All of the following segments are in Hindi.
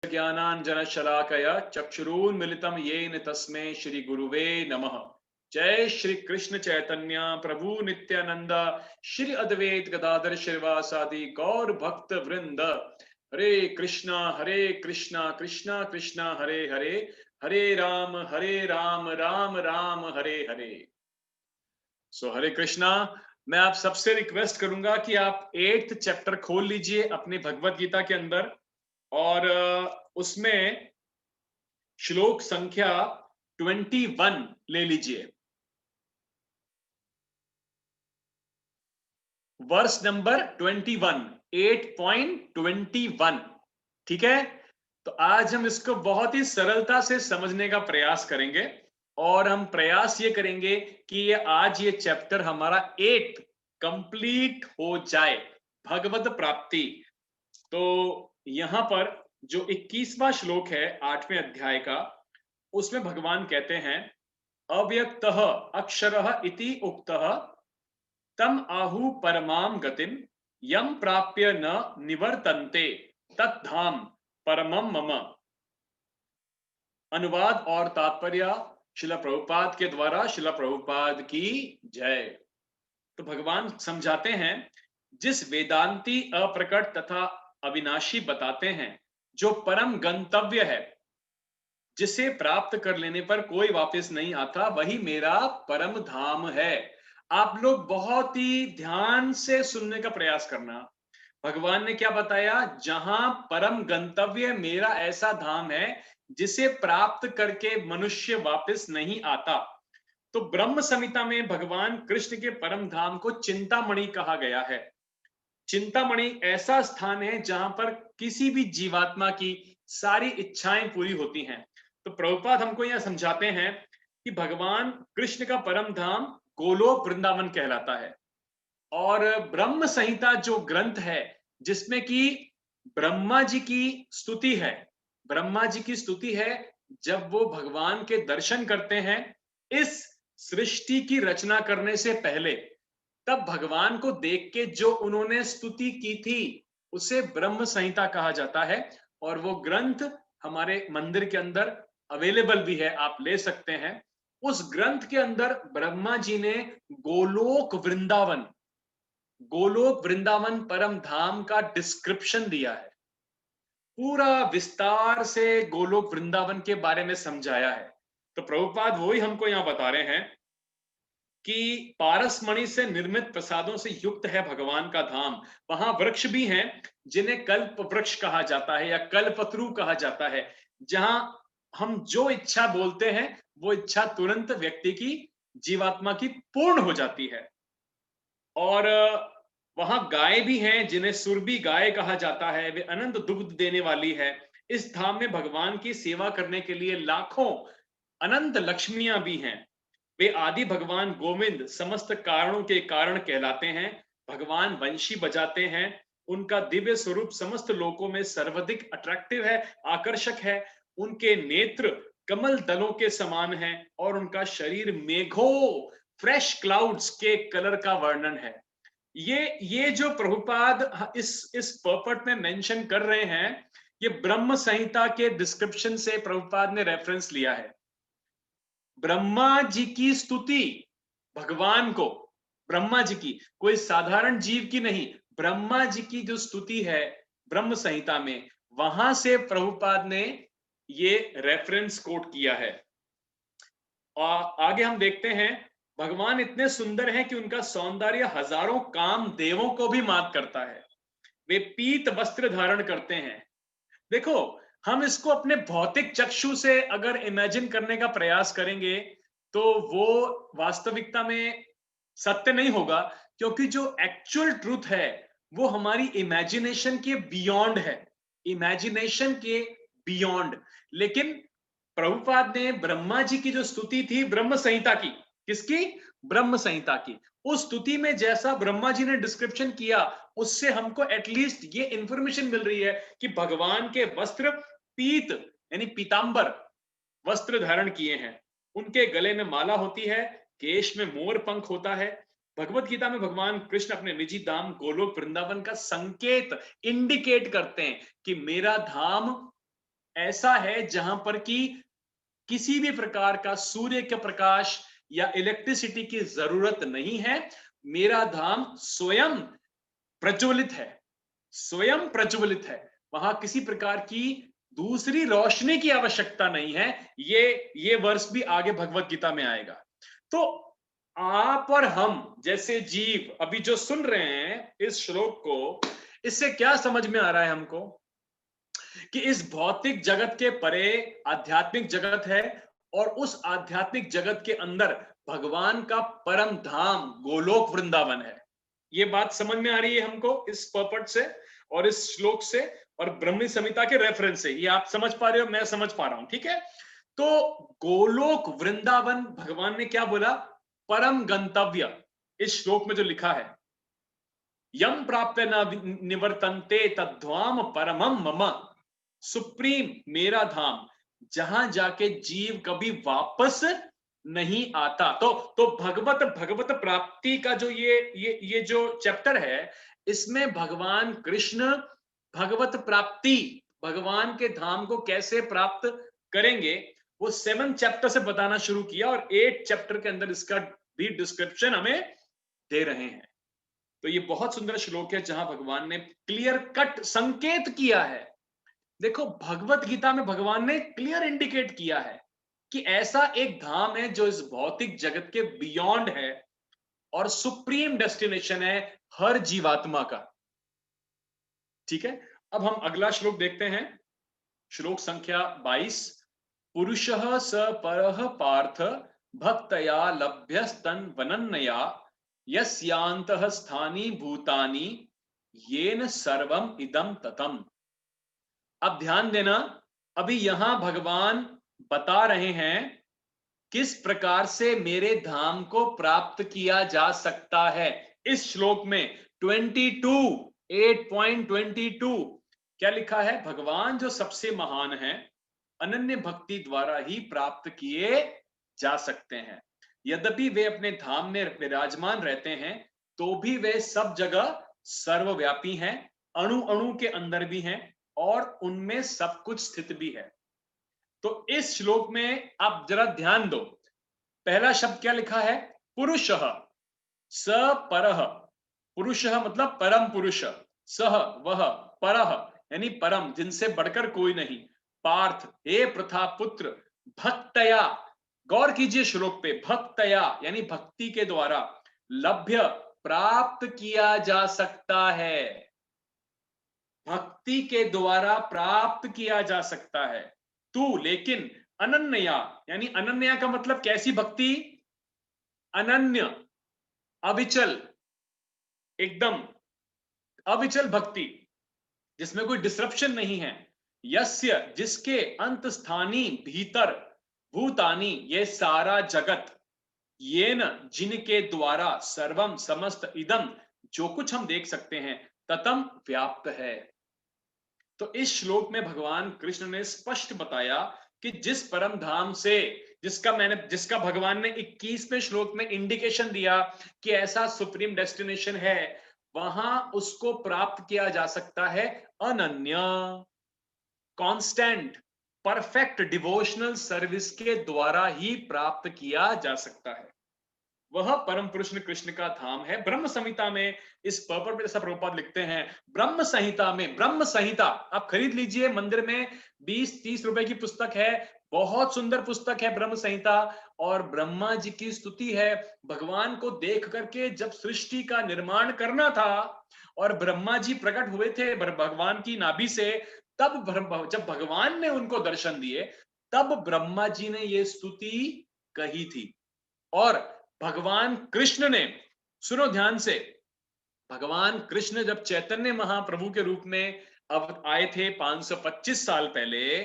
ज्ञानाञ्जनशलाकया चक्षुरुन्मिलितं येन तस्मै श्रीगुरुवे नमः। जय श्री कृष्ण चैतन्य प्रभु नित्यानंद, श्री अद्वैत गदाधर श्रीवासादि गौर भक्त वृंद। हरे कृष्णा कृष्णा कृष्णा हरे हरे, हरे राम राम राम हरे हरे। हरे कृष्णा। मैं आप सबसे रिक्वेस्ट करूंगा कि आप 8th चैप्टर खोल लीजिए अपनी भगवत गीता के अंदर, और उसमें श्लोक संख्या 21 ले लीजिए, वर्स नंबर 21, 8.21। ठीक है, तो आज हम इसको बहुत ही सरलता से समझने का प्रयास करेंगे, और हम प्रयास ये करेंगे कि ये आज ये चैप्टर हमारा 8 कंप्लीट हो जाए, भगवत प्राप्ति। तो यहां पर जो 21वां श्लोक है 8वें अध्याय का, उसमें भगवान कहते हैं, अव्यक्तः अक्षरः इति उक्तः तम आहु परमाम गतिम यम प्राप्य न निवर्तन्ते तत्धाम परमम मम। अनुवाद और तात्पर्य शिला प्रभुपाद के द्वारा। शिला प्रभुपाद की जय। तो भगवान समझाते हैं, जिस वेदांती अप्रकट तथा अविनाशी बताते हैं, जो परम गंतव्य है, जिसे प्राप्त कर लेने पर कोई वापस नहीं आता, वही मेरा परम धाम है। आप लोग बहुत ही ध्यान से सुनने का प्रयास करना। भगवान ने क्या बताया? जहां परम गंतव्य मेरा ऐसा धाम है जिसे प्राप्त करके मनुष्य वापस नहीं आता। तो ब्रह्म संहिता में भगवान कृष्ण के परम धाम को चिंतामणि कहा गया है। चिंतामणि ऐसा स्थान है जहां पर किसी भी जीवात्मा की सारी इच्छाएं पूरी होती हैं। तो प्रभुपाद हमको यह समझाते हैं कि भगवान कृष्ण का परम धाम गोलोक वृंदावन कहलाता है। और ब्रह्म संहिता जो ग्रंथ है, जिसमें कि ब्रह्मा जी की स्तुति है, ब्रह्मा जी की स्तुति है जब वो भगवान के दर्शन करते हैं इस सृष्टि की रचना करने से पहले, तब भगवान को देख के जो उन्होंने स्तुति की थी उसे ब्रह्म संहिता कहा जाता है। और वो ग्रंथ हमारे मंदिर के अंदर अवेलेबल भी है, आप ले सकते हैं। उस ग्रंथ के अंदर ब्रह्मा जी ने गोलोक वृंदावन, गोलोक वृंदावन परम धाम का डिस्क्रिप्शन दिया है। पूरा विस्तार से गोलोक वृंदावन के बारे में समझाया है। तो प्रभुपाद वही हमको यहां बता रहे हैं कि पारसमणि से निर्मित प्रसादों से युक्त है भगवान का धाम। वहां वृक्ष भी हैं जिन्हें कल्प वृक्ष कहा जाता है या कल्पतरु कहा जाता है, जहां हम जो इच्छा बोलते हैं वो इच्छा तुरंत व्यक्ति की, जीवात्मा की पूर्ण हो जाती है। और वहां गाय भी हैं जिन्हें सुरभि गाय कहा जाता है, वे अनंत दुग्ध देने वाली है। इस धाम में भगवान की सेवा करने के लिए लाखों अनंत लक्ष्मियां भी हैं। वे आदि भगवान गोविंद समस्त कारणों के कारण कहलाते हैं। भगवान वंशी बजाते हैं। उनका दिव्य स्वरूप समस्त लोकों में सर्वाधिक अट्रैक्टिव है, आकर्षक है। उनके नेत्र कमल दलों के समान हैं और उनका शरीर मेघों, फ्रेश क्लाउड्स के कलर का वर्णन है। ये जो प्रभुपाद इस पर्पट में मेंशन कर रहे हैं, ये ब्रह्म संहिता के डिस्क्रिप्शन से प्रभुपाद ने रेफरेंस लिया है। ब्रह्मा जी की स्तुति भगवान को, ब्रह्मा जी की, कोई साधारण जीव की नहीं, ब्रह्मा जी की जो स्तुति है ब्रह्म संहिता में, वहां से प्रभुपाद ने ये रेफरेंस कोट किया है। आगे हम देखते हैं, भगवान इतने सुंदर हैं कि उनका सौंदर्य हजारों काम देवों को भी मात करता है। वे पीत वस्त्र धारण करते हैं। देखो, हम इसको अपने भौतिक चक्षु से अगर इमेजिन करने का प्रयास करेंगे तो वो वास्तविकता में सत्य नहीं होगा, क्योंकि जो एक्चुअल ट्रूथ है वो हमारी इमेजिनेशन के बियॉन्ड है, इमेजिनेशन के बियॉन्ड। लेकिन प्रभुपाद ने ब्रह्मा जी की जो स्तुति थी ब्रह्म संहिता की, किसकी? ब्रह्म संहिता की। उस स्तुति में जैसा ब्रह्मा जी ने डिस्क्रिप्शन किया, उससे हमको एटलीस्ट ये इंफॉर्मेशन मिल रही है कि भगवान के वस्त्र पीत यानी पीतांबर वस्त्र धारण किए हैं। उनके गले में माला होती है, केश में मोर पंख होता है। भगवत गीता में भगवान कृष्ण अपने निजी धाम गोलोक वृंदावन का संकेत इंडिकेट करते हैं कि मेरा धाम ऐसा है जहां पर कि किसी भी प्रकार का सूर्य के प्रकाश या इलेक्ट्रिसिटी की जरूरत नहीं है। मेरा धाम स्वयं प्रज्वलित है, स्वयं प्रज्वलित है। वहां किसी प्रकार की दूसरी रोशनी की आवश्यकता नहीं है। ये वर्ष भी आगे भगवत गीता में आएगा। तो आप और हम जैसे जीव अभी जो सुन रहे हैं इस श्लोक को, इससे क्या समझ में आ रहा है हमको कि इस भौतिक जगत के परे आध्यात्मिक जगत है, और उस आध्यात्मिक जगत के अंदर भगवान का परम धाम गोलोक वृंदावन है। ये बात समझ में आ रही है हमको इस पर्पट से और इस श्लोक से और ब्रह्मी संहिता के रेफरेंस से। ये आप समझ पा रहे हो, मैं समझ पा रहा हूं, ठीक है। तो गोलोक वृंदावन भगवान ने क्या बोला? परम गंतव्य। इस श्लोक में जो लिखा है, यम प्राप्य न निवर्तन्ते तद्धाम परमम मम, सुप्रीम मेरा धाम, जहां जाके जीव कभी वापस नहीं आता। तो भगवत प्राप्ति का जो ये जो चैप्टर है, इसमें भगवान कृष्ण भगवत प्राप्ति, भगवान के धाम को कैसे प्राप्त करेंगे, वो 7 चैप्टर से बताना शुरू किया, और 8 चैप्टर के अंदर इसका भी डिस्क्रिप्शन हमें दे रहे हैं। तो ये बहुत सुंदर श्लोक है जहां भगवान ने क्लियर कट संकेत किया है। देखो, भगवत गीता में भगवान ने क्लियर इंडिकेट किया है कि ऐसा एक धाम है जो इस भौतिक जगत के बियॉन्ड है और सुप्रीम डेस्टिनेशन है हर जीवात्मा का। ठीक है, अब हम अगला श्लोक देखते हैं, श्लोक संख्या 22। पुरुषः स परः पार्थ भक्तया लभ्यस्तन वनन्नया यस्यान्तः स्थानी भूतानि येन सर्वम इदम ततम। अब ध्यान देना, अभी यहां भगवान बता रहे हैं किस प्रकार से मेरे धाम को प्राप्त किया जा सकता है। इस श्लोक में 8.22 क्या लिखा है? भगवान जो सबसे महान है, अनन्य भक्ति द्वारा ही प्राप्त किए जा सकते हैं। यद्यपि वे अपने धाम में विराजमान रहते हैं, तो भी वे सब जगह सर्वव्यापी हैं, अणु अणु के अंदर भी हैं, और उनमें सब कुछ स्थित भी है। तो इस श्लोक में आप जरा ध्यान दो, पहला शब्द क्या लिखा है? पुरुषः स परः। पुरुषः मतलब परम पुरुष, सह वह, परः यानी परम, जिनसे बढ़कर कोई नहीं, पार्थ हे प्रथा पुत्र, भक्तया, गौर कीजिए श्लोक पे, भक्तया यानी भक्ति के द्वारा, लभ्य प्राप्त किया जा सकता है, भक्ति के द्वारा प्राप्त किया जा सकता है। तू लेकिन अनन्या, यानी अनन्या का मतलब कैसी भक्ति? अनन्य, अविचल, एकदम अविचल भक्ति जिसमें कोई डिसरप्शन नहीं है। यस्य जिसके अंत स्थानी भीतर, भूतानी ये सारा जगत, येन जिनके द्वारा, सर्वम समस्त, इदम जो कुछ हम देख सकते हैं, ततम व्याप्त है। तो इस श्लोक में भगवान कृष्ण ने स्पष्ट बताया कि जिस परम धाम से, जिसका भगवान ने 21वें श्लोक में इंडिकेशन दिया कि ऐसा सुप्रीम डेस्टिनेशन है, वहां उसको प्राप्त किया जा सकता है अनन्य, कांस्टेंट, परफेक्ट डिवोशनल सर्विस के द्वारा ही प्राप्त किया जा सकता है। वह परम पुरुष कृष्ण का धाम है। ब्रह्म संहिता में इस पर्पट में जैसा प्रभुपाद लिखते हैं, ब्रह्म संहिता में, ब्रह्म संहिता आप खरीद लीजिए, मंदिर में 20-30 रुपए की पुस्तक है, बहुत सुंदर पुस्तक है ब्रह्म संहिता। और ब्रह्मा जी की स्तुति है, भगवान को देख करके जब सृष्टि का निर्माण करना था और ब्रह्मा जी प्रकट हुए थे भगवान की नाभि से, तब जब भगवान ने उनको दर्शन दिए, तब ब्रह्मा जी ने ये स्तुति कही थी। और भगवान कृष्ण ने, सुनो ध्यान से, भगवान कृष्ण जब चैतन्य महाप्रभु के रूप में अब आए थे 525 साल पहले,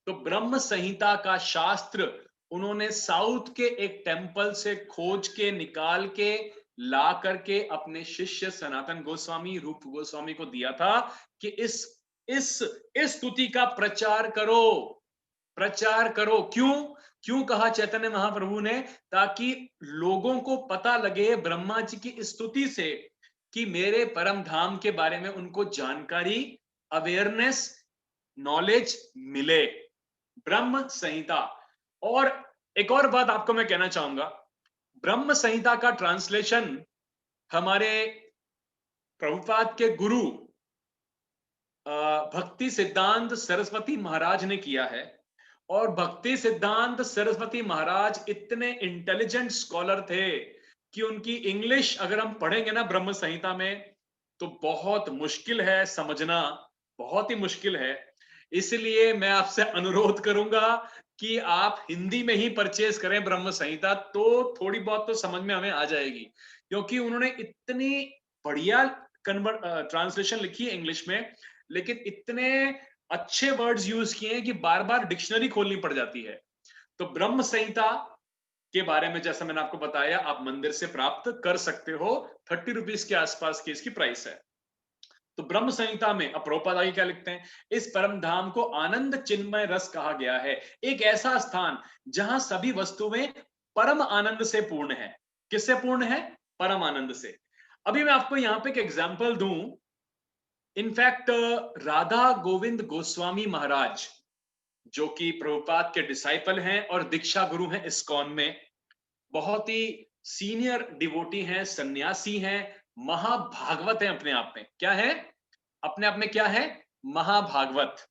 तो ब्रह्म संहिता का शास्त्र उन्होंने साउथ के एक टेम्पल से खोज के निकाल के ला करके अपने शिष्य सनातन गोस्वामी, रूप गोस्वामी को दिया था कि इस स्तुति का प्रचार करो, प्रचार करो। क्यों कहा चैतन्य महाप्रभु ने? ताकि लोगों को पता लगे ब्रह्मा जी की स्तुति से कि मेरे परम धाम के बारे में उनको जानकारी, अवेयरनेस नॉलेज मिले। ब्रह्म संहिता। और एक और बात आपको मैं कहना चाहूंगा, ब्रह्म संहिता का ट्रांसलेशन हमारे प्रभुपाद के गुरु भक्ति सिद्धांत सरस्वती महाराज ने किया है। और भक्ति सिद्धांत सरस्वती महाराज इतने इंटेलिजेंट स्कॉलर थे कि उनकी इंग्लिश अगर हम पढ़ेंगे ना ब्रह्म संहिता में, तो बहुत मुश्किल है समझना, बहुत ही मुश्किल है। इसलिए मैं आपसे अनुरोध करूंगा कि आप हिंदी में ही परचेज करें ब्रह्म संहिता, तो थोड़ी बहुत तो समझ में हमें आ जाएगी, क्योंकि उन्होंने इतनी बढ़िया ट्रांसलेशन लिखी है इंग्लिश में, लेकिन इतने अच्छे वर्ड्स यूज किए हैं कि बार बार डिक्शनरी खोलनी पड़ जाती है। तो ब्रह्म संहिता के बारे में जैसा मैंने आपको बताया, आप मंदिर से प्राप्त कर सकते हो। 30 रुपीज के आसपास की इसकी प्राइस है। तो ब्रह्म संहिता में अब प्रभुपाद आगे क्या लिखते हैं, इस परम धाम को आनंद चिन्मय रस कहा गया है, एक ऐसा स्थान जहां सभी वस्तुएं परम आनंद से पूर्ण है। किससे पूर्ण है? परम आनंद से। अभी मैं आपको यहां पे एक एग्जांपल दूं। इनफैक्ट राधा गोविंद गोस्वामी महाराज, जो कि प्रभुपाद के डिसाइपल हैं और दीक्षा गुरु हैं इस्कॉन में, बहुत ही सीनियर डिवोटी हैं, सन्यासी हैं, महाभागवत हैं अपने आप में। क्या है? अपने आप में क्या है? महाभागवत।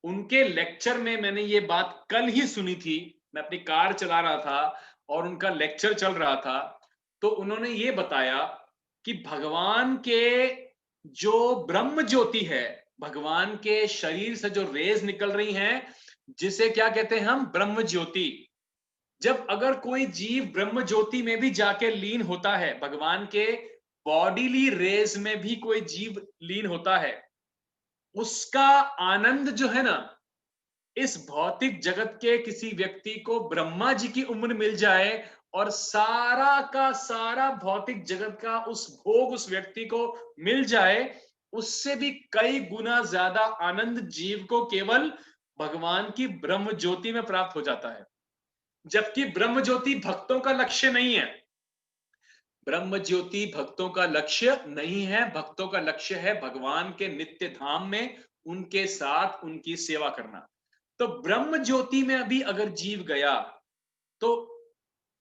उनके लेक्चर में मैंने ये बात कल ही सुनी थी। मैं अपनी कार चला रहा था और उनका लेक्चर चल रहा था, तो उन्होंने ये बताया कि भगवान के जो ब्रह्म ज्योति है, भगवान के शरीर से जो रेज निकल रही हैं, जिसे क्या कहते हैं हम? ब्रह्म ज्योति। जब अगर कोई जीव ब्रह्म ज्योति में भी जाके लीन होता है, भगवान के बॉडीली रेज में भी कोई जीव लीन होता है, उसका आनंद जो है ना, इस भौतिक जगत के किसी व्यक्ति को ब्रह्मा जी की उम्र मिल जाए और सारा का सारा भौतिक जगत का उस भोग उस व्यक्ति को मिल जाए, उससे भी कई गुना ज्यादा आनंद जीव को केवल भगवान की ब्रह्म ज्योति में प्राप्त हो जाता है। जबकि ब्रह्म ज्योति भक्तों का लक्ष्य नहीं है। ब्रह्म ज्योति भक्तों का लक्ष्य नहीं है। भक्तों का लक्ष्य है भगवान के नित्य धाम में उनके साथ उनकी सेवा करना। तो ब्रह्म ज्योति में अभी अगर जीव गया, तो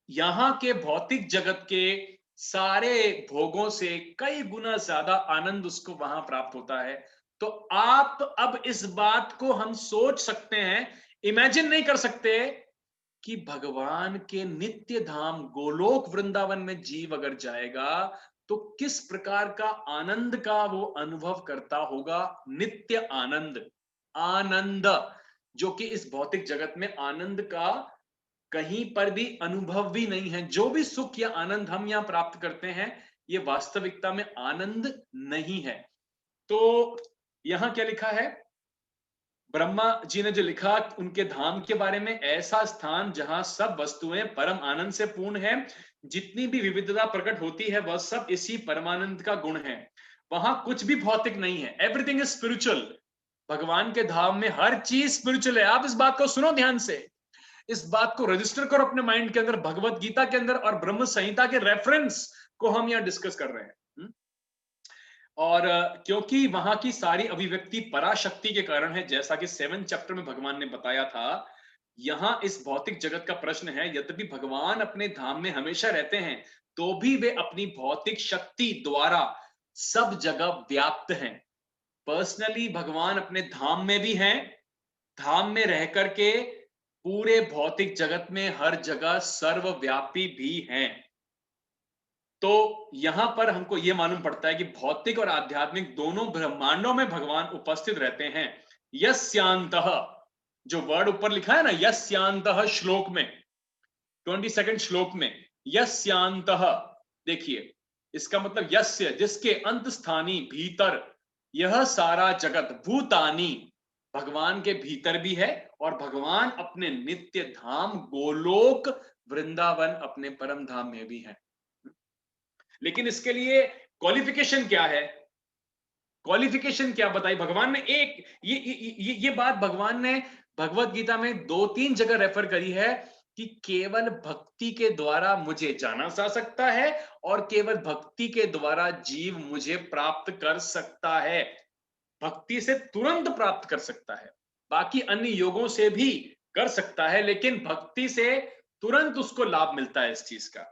यहां के भौतिक जगत के सारे भोगों से कई गुना ज्यादा आनंद उसको वहां प्राप्त होता है। तो आप अब इस बात को हम सोच सकते हैं, इमेजिन नहीं कर सकते कि भगवान के नित्य धाम गोलोक वृंदावन में जीव अगर जाएगा, तो किस प्रकार का आनंद का वो अनुभव करता होगा। नित्य आनंद, आनंद जो कि इस भौतिक जगत में आनंद का कहीं पर भी अनुभव भी नहीं है। जो भी सुख या आनंद हम यहां प्राप्त करते हैं, ये वास्तविकता में आनंद नहीं है। तो यहां क्या लिखा है, ब्रह्मा जी ने जो लिखा उनके धाम के बारे में, ऐसा स्थान जहां सब वस्तुएं परम आनंद से पूर्ण है, जितनी भी विविधता प्रकट होती है वह सब इसी परमानंद का गुण है। वहां कुछ भी भौतिक नहीं है, एवरीथिंग इज स्पिरिचुअल। भगवान के धाम में हर चीज स्पिरिचुअल है। आप इस बात को सुनो ध्यान से, इस बात को रजिस्टर करो अपने माइंड के अंदर, भगवत गीता के अंदर और ब्रह्म संहिता के रेफरेंस को हम यहां डिस्कस कर रहे हैं। और क्योंकि वहां की सारी अभिव्यक्ति पराशक्ति के कारण है, जैसा कि 7 चैप्टर में भगवान ने बताया था। यहां इस भौतिक जगत का प्रश्न है, यद्यपि भगवान अपने धाम में हमेशा रहते हैं, तो भी वे अपनी भौतिक शक्ति द्वारा सब जगह व्याप्त हैं। पर्सनली भगवान अपने धाम में भी हैं, धाम में रह करके पूरे भौतिक जगत में हर जगह सर्वव्यापी भी हैं। तो यहां पर हमको यह मालूम पड़ता है कि भौतिक और आध्यात्मिक दोनों ब्रह्मांडों में भगवान उपस्थित रहते हैं। यस्यांतः, जो वर्ड ऊपर लिखा है ना, यस्यांतः, श्लोक में 22 श्लोक में यस्यांतः, देखिए इसका मतलब यस्य, जिसके अंत स्थानी, भीतर, यह सारा जगत, भूतानी, भगवान के भीतर भी है और भगवान अपने नित्य धाम गोलोक वृंदावन अपने परम धाम में भी है। लेकिन इसके लिए क्वालिफिकेशन क्या है? क्वालिफिकेशन क्या बताई भगवान ने? एक ये बात भगवान ने भगवत गीता में 2-3 जगह रेफर करी है कि केवल भक्ति के द्वारा मुझे जाना जा सकता है और केवल भक्ति के द्वारा जीव मुझे प्राप्त कर सकता है। भक्ति से तुरंत प्राप्त कर सकता है। बाकी अन्य योगों से भी कर सकता है, लेकिन भक्ति से तुरंत उसको लाभ मिलता है इस चीज का।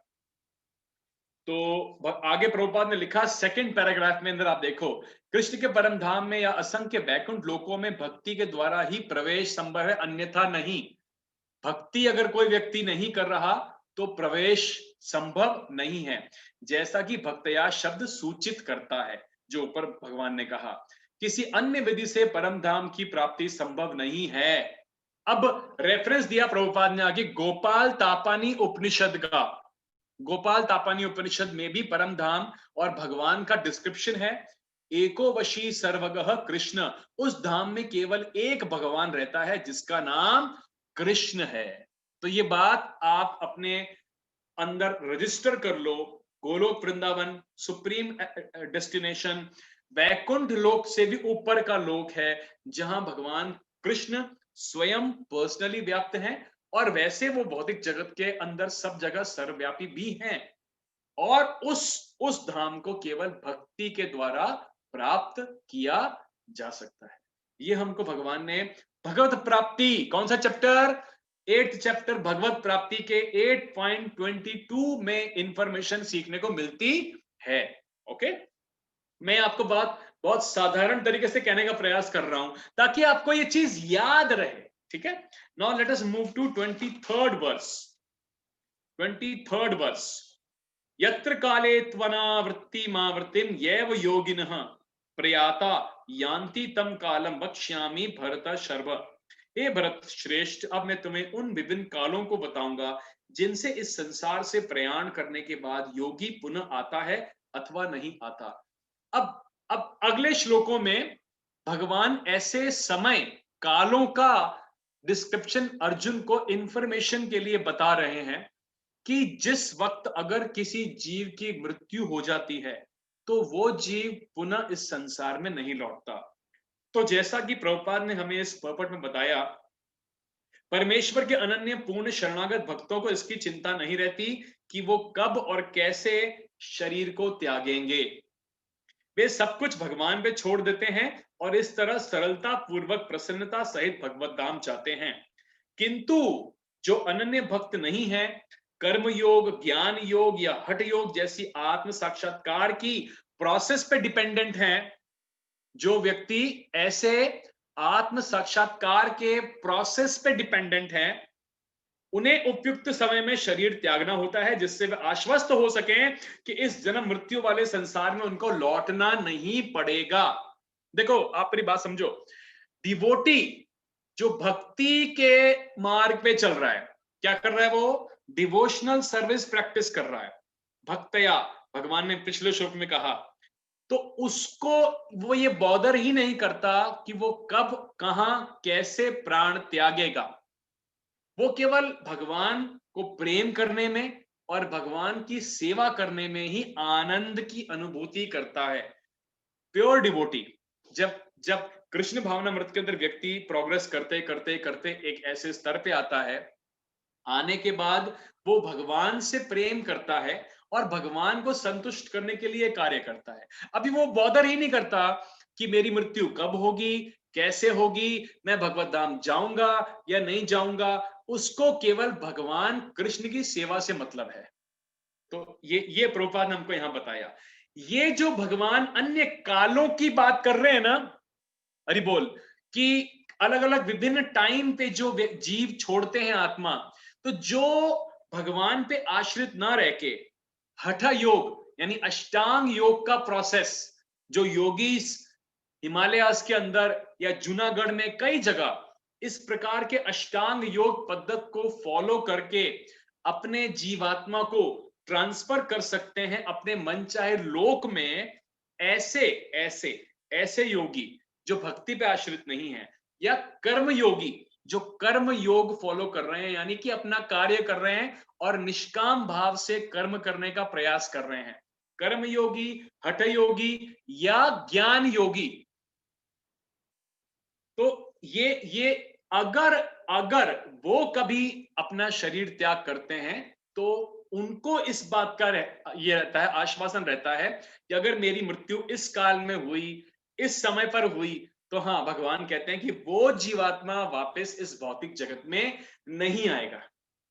तो आगे प्रभुपाद ने लिखा सेकंड पैराग्राफ में अंदर आप देखो, कृष्ण के परम धाम में या असंख्य बैकुंठ लोकों में भक्ति के द्वारा ही प्रवेश संभव है, अन्यथा नहीं। भक्ति अगर कोई व्यक्ति नहीं कर रहा तो प्रवेश संभव नहीं है, जैसा कि भक्तया शब्द सूचित करता है, जो ऊपर भगवान ने कहा। किसी अन्य विधि से परम धाम की प्राप्ति संभव नहीं है। अब रेफरेंस दिया प्रभुपाद ने आगे गोपाल तापानी उपनिषद का। गोपाल तापानी उपनिषद में भी परम धाम और भगवान का डिस्क्रिप्शन है। एको वशी सर्वगः कृष्ण, उस धाम में केवल एक भगवान रहता है जिसका नाम कृष्ण है। तो ये बात आप अपने अंदर रजिस्टर कर लो। गोलोक वृंदावन सुप्रीम डेस्टिनेशन, वैकुंठ लोक से भी ऊपर का लोक है, जहां भगवान कृष्ण स्वयं पर्सनली व्याप्त हैं, और वैसे वो भौतिक जगत के अंदर सब जगह सर्वव्यापी भी हैं। और उस धाम को केवल भक्ति के द्वारा प्राप्त किया जा सकता है। ये हमको भगवान ने भगवत प्राप्ति, कौन सा चैप्टर, 8th चैप्टर भगवत प्राप्ति के 8.22 में इंफॉर्मेशन सीखने को मिलती है। ओके, मैं आपको बात बहुत साधारण तरीके से कहने का प्रयास कर रहा हूं ताकि आपको ये चीज याद रहे। ठीक है, now let us move to 23rd verse. 23rd verse, यत्र काले त्वनावृत्तिमावृत्तिम यैव योगिनः प्रयाता यान्ति तम कालम वक्ष्यामि भरत शर्व। हे भरत श्रेष्ठ, अब मैं तुम्हें उन विभिन्न कालों को बताऊंगा जिनसे इस संसार से प्रयाण करने के बाद योगी पुनः आता है अथवा नहीं आता। अब अगले श्लोकों में भगवान ऐसे समय कालों का डिस्क्रिप्शन अर्जुन को इंफॉर्मेशन के लिए बता रहे हैं कि जिस वक्त अगर किसी जीव की मृत्यु हो जाती है तो वो जीव पुनः इस संसार में नहीं लौटता। तो जैसा कि प्रभुपाद ने हमें इस पर्पट में बताया, परमेश्वर के अनन्य पूर्ण शरणागत भक्तों को इसकी चिंता नहीं रहती कि वो कब और कैसे शरीर को त्यागेंगे। वे सब कुछ भगवान पे छोड़ देते हैं और इस तरह सरलता पूर्वक प्रसन्नता सहित भगवत धाम चाहते हैं। किंतु जो अनन्य भक्त नहीं है, कर्म योग, ज्ञान योग या हठ योग जैसी आत्म साक्षात्कार की प्रोसेस पे डिपेंडेंट हैं, जो व्यक्ति ऐसे आत्म साक्षात्कार के प्रोसेस पे डिपेंडेंट हैं, उन्हें उपयुक्त समय में शरीर त्यागना होता है, जिससे वे आश्वस्त हो सकें कि इस जन्म मृत्यु वाले संसार में उनको लौटना नहीं पड़ेगा। देखो, आप मेरी बात समझो। डिवोटी जो भक्ति के मार्ग पे चल रहा है, क्या कर रहा है? वो डिवोशनल सर्विस प्रैक्टिस कर रहा है भक्तया, भगवान ने पिछले श्लोक में कहा। तो उसको वो ये बॉदर ही नहीं करता कि वो कब, कहां, कैसे प्राण त्यागेगा। वो केवल भगवान को प्रेम करने में और भगवान की सेवा करने में ही आनंद की अनुभूति करता है। Pure devotee. जब जब कृष्ण भावनामृत के अंदर व्यक्ति प्रोग्रेस करते करते करते एक ऐसे स्तर पे आता है, आने के बाद वो भगवान से प्रेम करता है और भगवान को संतुष्ट करने के लिए कार्य करता है। अभी वो बॉदर ही नहीं करता कि मेरी मृत्यु कब होगी, कैसे होगी, मैं भगवत धाम जाऊंगा या नहीं जाऊंगा। उसको केवल भगवान कृष्ण की सेवा से मतलब है। तो ये प्रभुपाद ने हमको यहां बताया। ये जो भगवान अन्य कालों की बात कर रहे हैं ना, हरि बोल, कि अलग अलग विभिन्न टाइम पे जो जीव छोड़ते हैं आत्मा, तो जो भगवान पे आश्रित ना रह के हठ योग यानी अष्टांग योग का प्रोसेस, जो योगी हिमालयास के अंदर या जूनागढ़ में कई जगह इस प्रकार के अष्टांग योग पद्धत को फॉलो करके अपने जीवात्मा को ट्रांसफर कर सकते हैं अपने मनचाहे लोक में, ऐसे ऐसे ऐसे योगी जो भक्ति पे आश्रित नहीं है, या कर्म योगी जो कर्म योग फॉलो कर रहे हैं, यानी कि अपना कार्य कर रहे हैं और निष्काम भाव से कर्म करने का प्रयास कर रहे हैं, कर्म योगी, हठ योगी या ज्ञान योगी। तो ये अगर अगर वो कभी अपना शरीर त्याग करते हैं तो उनको इस बात का ये रहता है, आश्वासन रहता है कि अगर मेरी मृत्यु इस काल में हुई इस समय पर हुई, तो हाँ, भगवान कहते हैं कि वो जीवात्मा वापस इस भौतिक जगत में नहीं आएगा।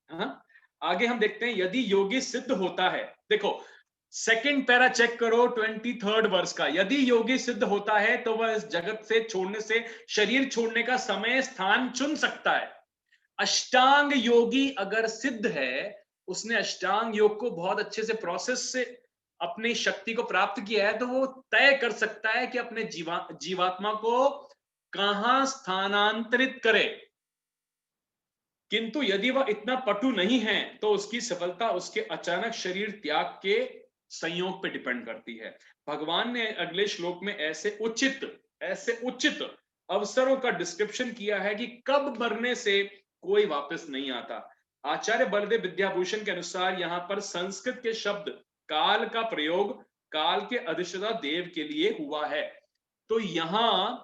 हाँ, आगे हम देखते हैं, यदि योगी सिद्ध होता है, देखो सेकंड पैरा चेक करो 23rd वर्ष का, यदि योगी सिद्ध होता है तो वह इस जगत से छोड़ने से, शरीर छोड़ने का समय स्थान चुन सकता है। अष्टांग योगी अगर सिद्ध है, उसने अष्टांग योग को बहुत अच्छे से प्रोसेस से अपनी शक्ति को प्राप्त किया है, तो वो तय कर सकता है कि अपने जीवात्मा को कहां स्थानांतरित करे। किंतु यदि वह इतना पटु नहीं है, तो उसकी सफलता उसके अचानक शरीर त्याग के संयोग पे डिपेंड करती है। भगवान ने अगले श्लोक में ऐसे उचित अवसरों का डिस्क्रिप्शन किया है कि कब मरने से कोई वापस नहीं आता। आचार्य बलदेव विद्याभूषण के अनुसार यहाँ पर संस्कृत के शब्द काल का प्रयोग काल के अधिष्ठाता देव के लिए हुआ है। तो यहां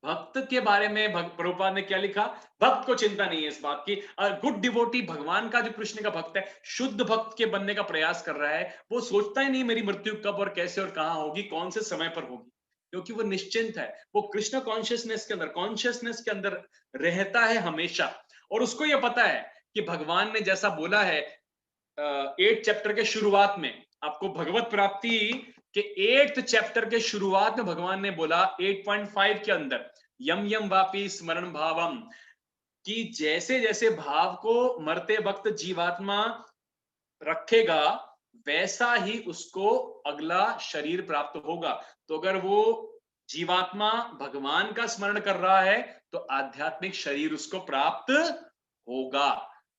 भक्त के बारे में प्रभुपाद ने क्या लिखा, भक्त को चिंता नहीं है इस बात की। गुड डिवोटी, भगवान का जो कृष्ण का भक्त है, शुद्ध भक्त के बनने का प्रयास कर रहा है, वो सोचता ही नहीं मेरी मृत्यु कब और कैसे और कहां होगी, कौन से समय पर होगी, क्योंकि वो निश्चिंत है, वो कृष्ण कॉन्शियसनेस के अंदर रहता है हमेशा। और उसको ये पता है कि भगवान ने जैसा बोला है 8 चैप्टर के शुरुआत में, आपको भगवत प्राप्ति के 8th चैप्टर के शुरुआत में भगवान ने बोला 8.5 के अंदर, यम यम वापी स्मरण भावम, कि जैसे जैसे भाव को मरते वक्त जीवात्मा रखेगा, वैसा ही उसको अगला शरीर प्राप्त होगा। तो अगर वो जीवात्मा भगवान का स्मरण कर रहा है, तो आध्यात्मिक शरीर उसको प्राप्त होगा।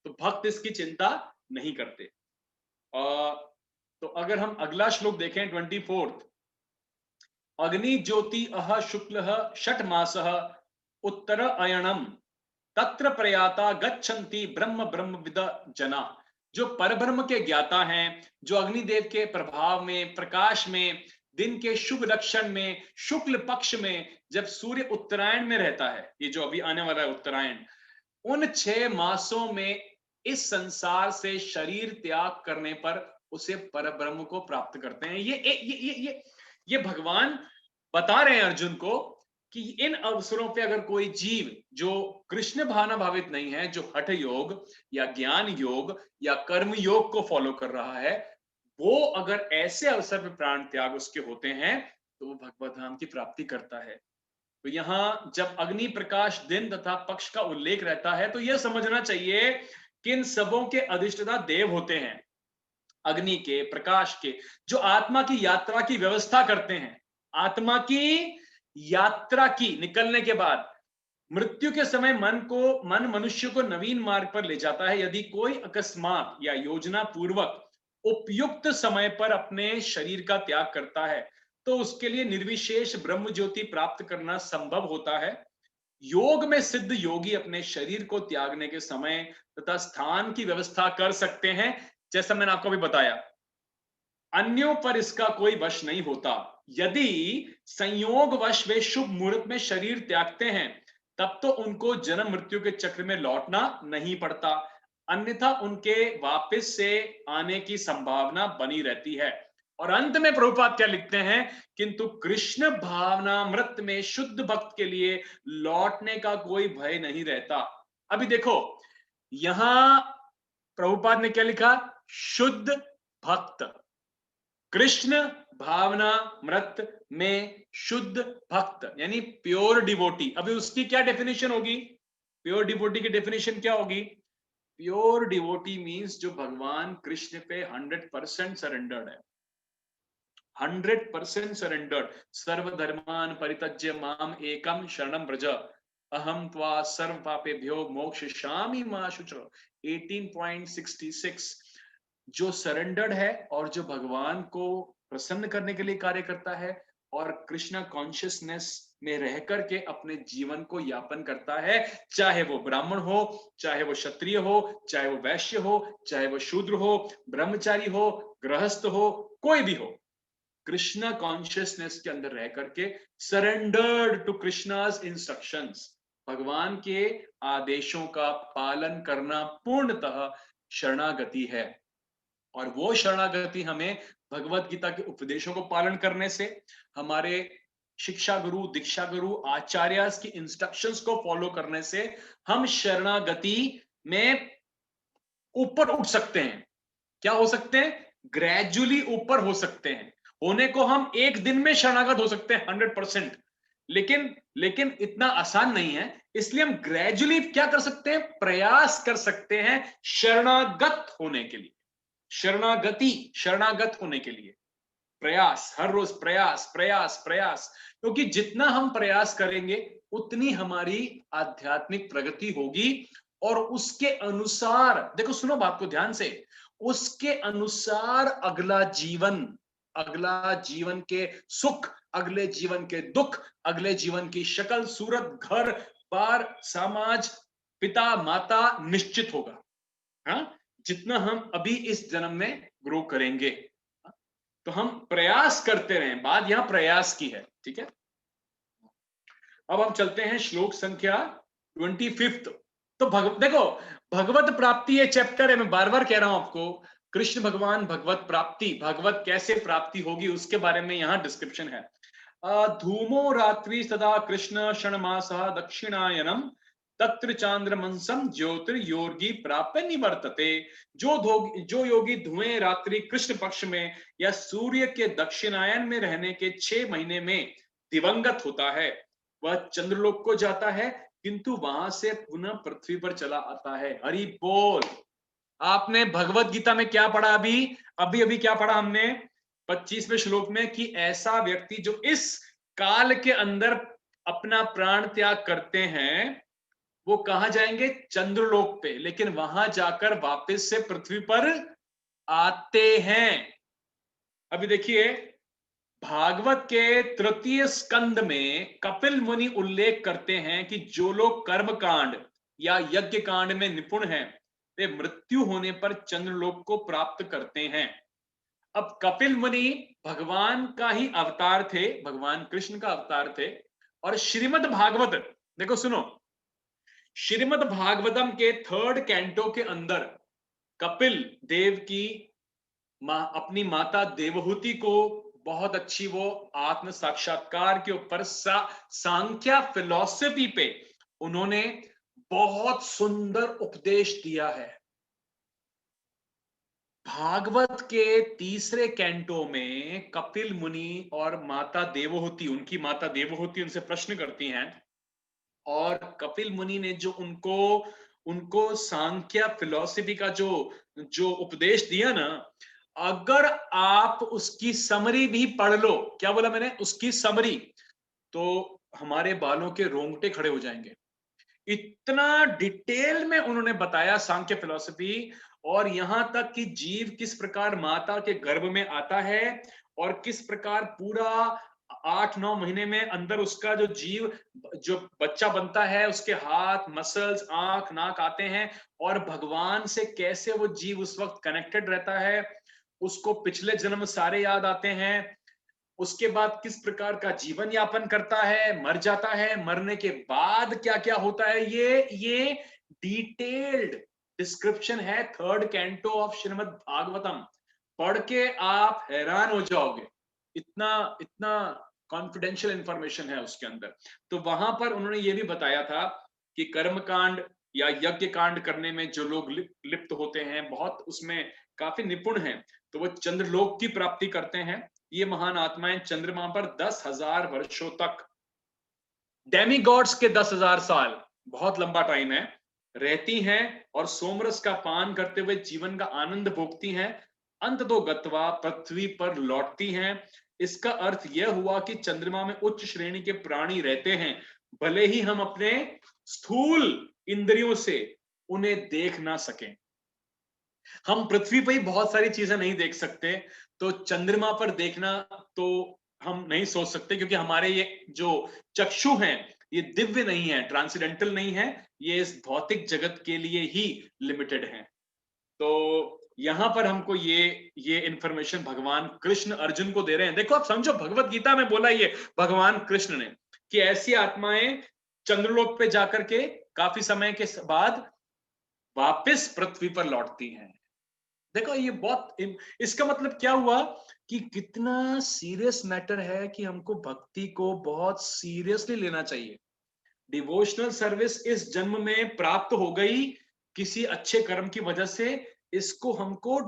तो भक्त इसकी चिंता नहीं करते। तो अगर हम अगला श्लोक देखें 24th, अग्नि ज्योति अह शुक्ल षट मास उत्तर अयनम तत्र प्रयाता गच्छन्ति ब्रह्म ब्रह्म विद जना। जो परब्रह्म के ज्ञाता हैं, जो अग्निदेव के प्रभाव में, प्रकाश में, दिन के शुभ लक्षण में, शुक्ल पक्ष में, जब सूर्य उत्तरायण में रहता है, ये जो अभी आने वाला है उत्तरायण, उन 6 मासों में इस संसार से शरीर त्याग करने पर उसे परब्रह्म को प्राप्त करते हैं। ये भगवान बता रहे हैं अर्जुन को कि इन अवसरों पे अगर कोई जीव जो कृष्ण भावना भावित नहीं है, जो हठ योग या ज्ञान योग या कर्म योग को फॉलो कर रहा है, वो अगर ऐसे अवसर पे प्राण त्याग उसके होते हैं, तो वो भगवत धाम की प्राप्ति करता है। तो यहां जब अग्नि, प्रकाश, दिन तथा पक्ष का उल्लेख रहता है, तो यह समझना चाहिए कि इन सबों के अधिष्ठाता देव होते हैं, अग्नि के, प्रकाश के, जो आत्मा की यात्रा की व्यवस्था करते हैं। आत्मा की यात्रा की निकलने के बाद मृत्यु के समय मन मनुष्य को नवीन मार्ग पर ले जाता है। यदि कोई अकस्मात या योजना पूर्वक उपयुक्त समय पर अपने शरीर का त्याग करता है, तो उसके लिए निर्विशेष ब्रह्म ज्योति प्राप्त करना संभव होता है। योग में सिद्ध योगी अपने शरीर को त्यागने के समय तथा स्थान की व्यवस्था कर सकते हैं, जैसा मैंने आपको भी बताया। अन्यों पर इसका कोई वश नहीं होता। यदि संयोग वश वे शुभ मुहूर्त में शरीर त्यागते हैं, तब तो उनको जन्म मृत्यु के चक्र में लौटना नहीं पड़ता, अन्यथा उनके वापस से आने की संभावना बनी रहती है। और अंत में प्रभुपाद क्या लिखते हैं, किंतु कृष्ण भावनामृत में शुद्ध भक्त के लिए लौटने का कोई भय नहीं रहता। अभी देखो, यहां प्रभुपाद ने क्या लिखा, शुद्ध भक्त, कृष्ण भावना मृत में शुद्ध भक्त यानी प्योर डिवोटी। अभी उसकी क्या डेफिनेशन होगी, प्योर डिवोटी की डेफिनेशन क्या होगी? प्योर डिवोटी मींस जो भगवान कृष्ण पे 100% सरेंडर्ड है, 100% सरेंडर्ड। सर्वधर्मान परित्यज्य माम एकम शरणम व्रज अहम त्वा सर्व पापेभ्यो मोक्षयिष्यामि मा शुचः। 18.66, जो सरेंडर्ड है और जो भगवान को प्रसन्न करने के लिए कार्य करता है और कृष्णा कॉन्शियसनेस में रह करके अपने जीवन को यापन करता है, चाहे वो ब्राह्मण हो, चाहे वो क्षत्रिय हो, चाहे वो वैश्य हो, चाहे वो शूद्र हो, ब्रह्मचारी हो, गृहस्थ हो, कोई भी हो, कृष्णा कॉन्शियसनेस के अंदर रह करके सरेंडर्ड टू कृष्णास इंस्ट्रक्शंस, भगवान के आदेशों का पालन करना पूर्णतः शरणागति है। और वो शरणागति हमें भगवत गीता के उपदेशों को पालन करने से, हमारे शिक्षा गुरु, दीक्षा गुरु, आचार्य की इंस्ट्रक्शंस को फॉलो करने से हम शरणागति में ऊपर उठ सकते हैं। क्या हो सकते हैं? ग्रेजुअली ऊपर हो सकते हैं। होने को हम एक दिन में शरणागत हो सकते हैं 100%, लेकिन लेकिन इतना आसान नहीं है। इसलिए हम ग्रेजुअली क्या कर सकते हैं? प्रयास कर सकते हैं शरणागत होने के लिए। शरणागति, शरणागत होने के लिए प्रयास, हर रोज प्रयास प्रयास प्रयास, क्योंकि जितना हम प्रयास करेंगे उतनी हमारी आध्यात्मिक प्रगति होगी। और उसके अनुसार, देखो सुनो बात को ध्यान से, उसके अनुसार अगला जीवन, अगला जीवन के सुख, अगले जीवन के दुख, अगले जीवन की शक्ल सूरत, घर बार, समाज, पिता माता निश्चित होगा। हाँ, जितना हम अभी इस जन्म में ग्रो करेंगे। तो हम प्रयास करते रहें, बात यहां प्रयास की है। ठीक है, अब हम चलते हैं श्लोक संख्या 25। तो देखो, भगवत प्राप्ति ये चैप्टर है, मैं बार बार कह रहा हूं आपको, कृष्ण भगवान भगवत प्राप्ति, भगवत कैसे प्राप्ति होगी उसके बारे में यहां डिस्क्रिप्शन है। धूमो रात्रि सदा कृष्ण क्षणमासः दक्षिणायनम तत्र चांद्रमंसम ज्योतिर्योगी प्राप्य निवर्तते। जो योगी धुएं रात्रि कृष्ण पक्ष में या सूर्य के दक्षिणायन में रहने के 6 महीने में दिवंगत होता है, वह चंद्रलोक को जाता है, किंतु वहां से पुनः पृथ्वी पर चला आता है। हरि बोल। आपने भगवत गीता में क्या पढ़ा? अभी अभी अभी क्या पढ़ा हमने 25वें श्लोक में, कि ऐसा व्यक्ति जो इस काल के अंदर अपना प्राण त्याग करते हैं, वो कहां जाएंगे? चंद्रलोक पे, लेकिन वहां जाकर वापस से पृथ्वी पर आते हैं। अभी देखिए, भागवत के तृतीय स्कंद में कपिल मुनि उल्लेख करते हैं कि जो लोग कर्म कांड या यज्ञ कांड में निपुण हैं, वे मृत्यु होने पर चंद्रलोक को प्राप्त करते हैं। अब कपिल मुनि भगवान का ही अवतार थे, भगवान कृष्ण का अवतार थे। और श्रीमद् भागवत, देखो सुनो, श्रीमद् भागवतम के 3rd कैंटो के अंदर कपिल देव की अपनी माता देवहूति को बहुत अच्छी वो आत्म साक्षात्कार के ऊपर सांख्या फिलॉसफी पे उन्होंने बहुत सुंदर उपदेश दिया है। भागवत के 3रे कैंटो में कपिल मुनि और माता देवहूति, उनकी माता देवहूति उनसे प्रश्न करती हैं, और कपिल मुनि ने जो उनको उनको सांख्या फिलॉसफी का जो जो उपदेश दिया ना, अगर आप उसकी समरी भी पढ़ लो, क्या बोला मैंने? उसकी समरी, तो हमारे बालों के रोंगटे खड़े हो जाएंगे। इतना डिटेल में उन्होंने बताया सांख्य फिलॉसफी, और यहां तक कि जीव किस प्रकार माता के गर्भ में आता है, और किस प्रकार पूरा 8-9 महीने में अंदर उसका जो जीव, जो बच्चा बनता है, उसके हाथ, मसल्स, आंख, नाक आते हैं, और भगवान से कैसे वो जीव उस वक्त कनेक्टेड रहता है, उसको पिछले जन्म सारे याद आते हैं। उसके बाद किस प्रकार का जीवन यापन करता है, मर जाता है, मरने के बाद क्या क्या होता है, ये डिटेल्ड डिस्क्रिप्शन है 3rd canto of Shrimad Bhagavatam. पढ़ के आप हैरान हो जाओगे, इतना इतना कॉन्फिडेंशियल इंफॉर्मेशन है उसके अंदर। तो वहां पर उन्होंने ये भी बताया था कि कर्म कांड या यज्ञ कांड करने में जो लोग लिप्त होते हैं, बहुत उसमें काफी निपुण हैं, तो वो चंद्रलोक की प्राप्ति करते हैं। ये महान आत्माएं चंद्रमा पर 10,000 वर्षों तक, डेमीगॉड्स के 10,000 साल, बहुत लंबा टाइम है, रहती हैं, और सोमरस का पान करते हुए जीवन का आनंद भोगती हैं। अंत तो गत्वा पृथ्वी पर लौटती हैं। इसका अर्थ यह हुआ कि चंद्रमा में उच्च श्रेणी के प्राणी रहते हैं, भले ही हम अपने स्थूल इंद्रियों से उन्हें देख ना सकें। हम पृथ्वी पर ही बहुत सारी चीजें नहीं देख सकते, तो चंद्रमा पर देखना तो हम नहीं सोच सकते, क्योंकि हमारे ये जो चक्षु हैं, ये दिव्य नहीं है, ट्रांसेंडेंटल नहीं है, ये इस भौतिक जगत के लिए ही लिमिटेड है। तो यहां पर हमको ये इंफॉर्मेशन भगवान कृष्ण अर्जुन को दे रहे हैं। देखो आप समझो, भगवत गीता में बोला ये भगवान कृष्ण ने कि ऐसी आत्माएं चंद्रलोक पे जाकर के काफी समय के बाद वापस पृथ्वी पर लौटती हैं। देखो ये बहुत इसका मतलब क्या हुआ कि कितना सीरियस मैटर है कि हमको भक्ति को बहुत सीरियसली लेना चाहिए। डिवोशनल सर्विस इस जन्म में प्राप्त हो गई किसी अच्छे कर्म की वजह से, इसको हमको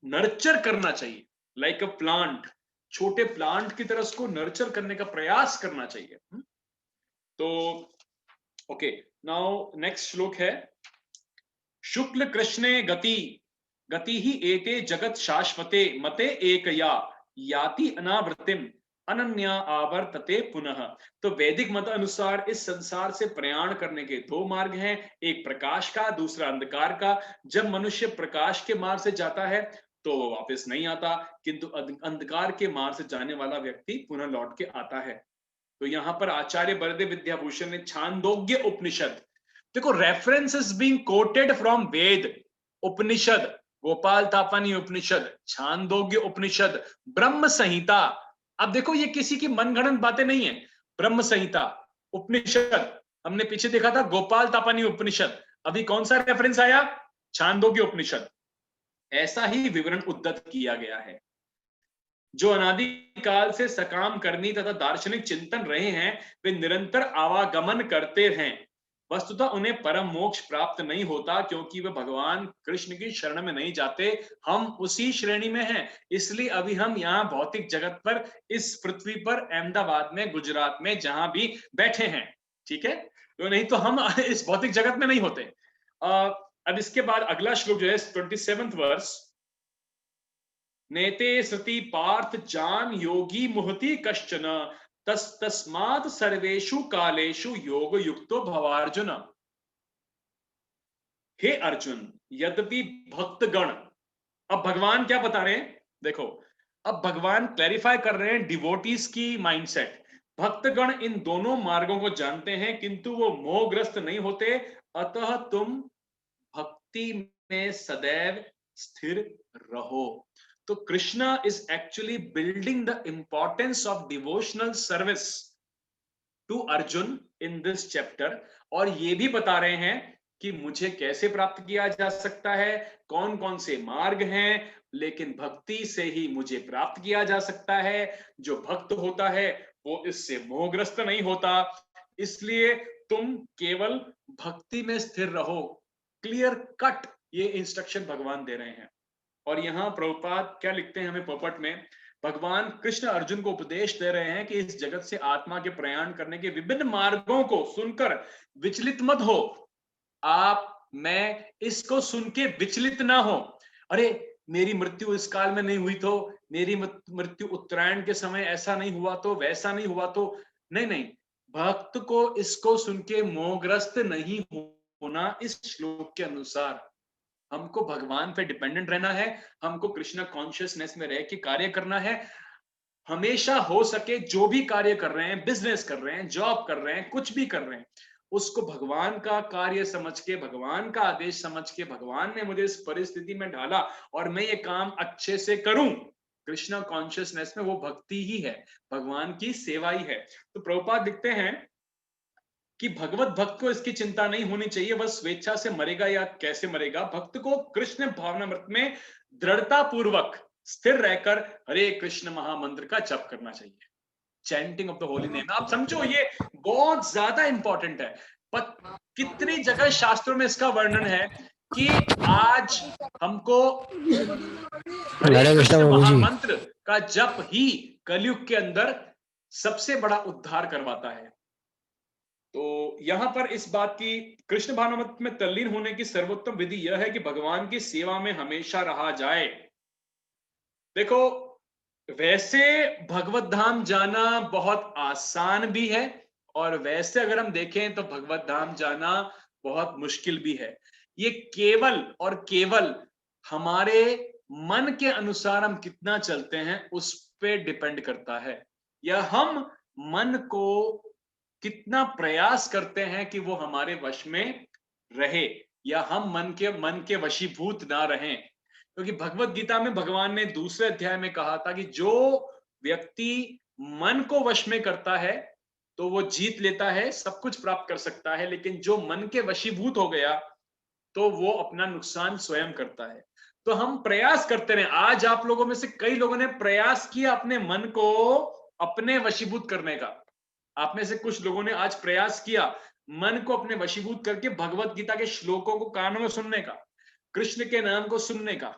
नर्चर करना चाहिए, लाइक अ प्लांट, छोटे प्लांट की तरह उसको नर्चर करने का प्रयास करना चाहिए। तो ओके, नाउ नेक्स्ट श्लोक है, शुक्ल कृष्णे गति गति ही एते जगत शाश्वते मते एकया याति अनावृतिम अनन्या आवर्तते पुनः। तो वैदिक मत अनुसार इस संसार से प्रयाण करने के दो मार्ग हैं, एक प्रकाश का, दूसरा अंधकार का। जब मनुष्य प्रकाश के मार्ग से जाता है तो वो वापस नहीं आता, किंतु अंधकार के मार्ग से जाने वाला व्यक्ति पुनः लौट के आता है। तो यहां पर आचार्य बलदेव विद्याभूषण ने छांदोग्य उपनिषद, देखो reference is being quoted from Veda, Upanishad, Gopal Tapani Upanishad, Chandogya Upanishad, Brahma Samhita. अब देखो ये किसी की मनगढ़ंत बातें नहीं है। ब्रह्म संहिता, उपनिषद, हमने पीछे देखा था गोपाल तापानी उपनिषद, अभी कौन सा रेफरेंस आया? छांदोग्य उपनिषद। ऐसा ही विवरण उद्धत किया गया है। जो अनादि काल से सकाम करनी तथा दार्शनिक चिंतन रहे हैं, वे निरंतर आवागमन करते हैं। वस्तुतः उन्हें परम मोक्ष प्राप्त नहीं होता, क्योंकि वे भगवान कृष्ण की शरण में नहीं जाते। हम उसी श्रेणी में हैं, इसलिए अभी हम यहाँ भौतिक जगत पर, इस पृथ्वी पर, अहमदाबाद में, गुजरात में, जहां भी बैठे हैं, ठीक है? तो नहीं तो हम इस भौतिक जगत में नहीं होते। अब इसके बाद अगला श्लोक जो है 27th वर्स, नेते सति पार्थ जान योगी मुहति कश्चन तस्मात् सर्वेषु कालेषु योग युक्तो भवार्जुन। हे अर्जुन, यद्यपि भक्तगण, अब भगवान क्या बता रहे हैं देखो, अब भगवान क्लैरिफाई कर रहे हैं डिवोटीज की माइंडसेट। भक्तगण इन दोनों मार्गों को जानते हैं किंतु वो मोहग्रस्त नहीं होते, अतः तुम भक्ति में सदैव स्थिर रहो। तो Krishna is actually building the importance of devotional service to Arjun in this chapter, और ये भी बता रहे हैं कि मुझे कैसे प्राप्त किया जा सकता है, कौन कौन से मार्ग हैं, लेकिन भक्ति से ही मुझे प्राप्त किया जा सकता है। जो भक्त होता है वो इससे मोहग्रस्त नहीं होता, इसलिए तुम केवल भक्ति में स्थिर रहो। क्लियर कट ये इंस्ट्रक्शन भगवान दे रहे हैं। और यहाँ प्रभुपाद क्या लिखते हैं हमें पोपट में, भगवान कृष्ण अर्जुन को उपदेश दे रहे हैं कि इस जगत से आत्मा के प्रयाण करने के विभिन्न मार्गों को सुनकर विचलित मत हो। आप, मैं इसको सुन के विचलित ना हो, अरे मेरी मृत्यु इस काल में नहीं हुई तो, मेरी मृत्यु उत्तरायण के समय ऐसा नहीं हुआ तो, वैसा नहीं हुआ तो, नहीं नहीं, भक्त को इसको सुन के मोहग्रस्त नहीं होना। इस श्लोक के अनुसार हमको भगवान पे डिपेंडेंट रहना है, हमको कृष्ण कॉन्शियसनेस में रह के कार्य करना है। हमेशा हो सके जो भी कार्य कर रहे हैं, बिजनेस कर रहे हैं, जॉब कर रहे हैं, कुछ भी कर रहे हैं, उसको भगवान का कार्य समझ के, भगवान का आदेश समझ के, भगवान ने मुझे इस परिस्थिति में डाला और मैं ये काम अच्छे से करूं, कृष्ण कॉन्शियसनेस में, वो भक्ति ही है, भगवान की सेवा ही है। तो प्रभुपाद लिखते हैं कि भगवत भक्त को इसकी चिंता नहीं होनी चाहिए, वह स्वेच्छा से मरेगा या कैसे मरेगा। भक्त को कृष्ण भावनामृत में दृढ़ता पूर्वक स्थिर रहकर हरे कृष्ण महामंत्र का जप करना चाहिए, chanting of the holy name. आप समझो ये बहुत ज्यादा इंपॉर्टेंट है। कितनी जगह शास्त्रों में इसका वर्णन है कि आज हमको हरे कृष्ण महामंत्र का जप ही कलयुग के अंदर सबसे बड़ा उद्धार करवाता है। तो यहां पर इस बात की, कृष्ण भावनामृत में तल्लीन होने की सर्वोत्तम विधि यह है कि भगवान की सेवा में हमेशा रहा जाए। देखो वैसे भगवत धाम जाना बहुत आसान भी है, और वैसे अगर हम देखें तो भगवत धाम जाना बहुत मुश्किल भी है। ये केवल और केवल हमारे मन के अनुसार हम कितना चलते हैं उस पे डिपेंड करता है, या हम मन को कितना प्रयास करते हैं कि वो हमारे वश में रहे, या हम मन के वशीभूत ना रहें। क्योंकि भगवत गीता में भगवान ने दूसरे अध्याय में कहा था कि जो व्यक्ति मन को वश में करता है तो वो जीत लेता है, सब कुछ प्राप्त कर सकता है, लेकिन जो मन के वशीभूत हो गया तो वो अपना नुकसान स्वयं करता है। तो हम प्रयास करते रहे। आज आप लोगों में से कई लोगों ने प्रयास किया अपने मन को अपने वशीभूत करने का। आप में से कुछ लोगों ने आज प्रयास किया मन को अपने वशीभूत करके भगवत गीता के श्लोकों को कानों में सुनने का, कृष्ण के नाम को सुनने का,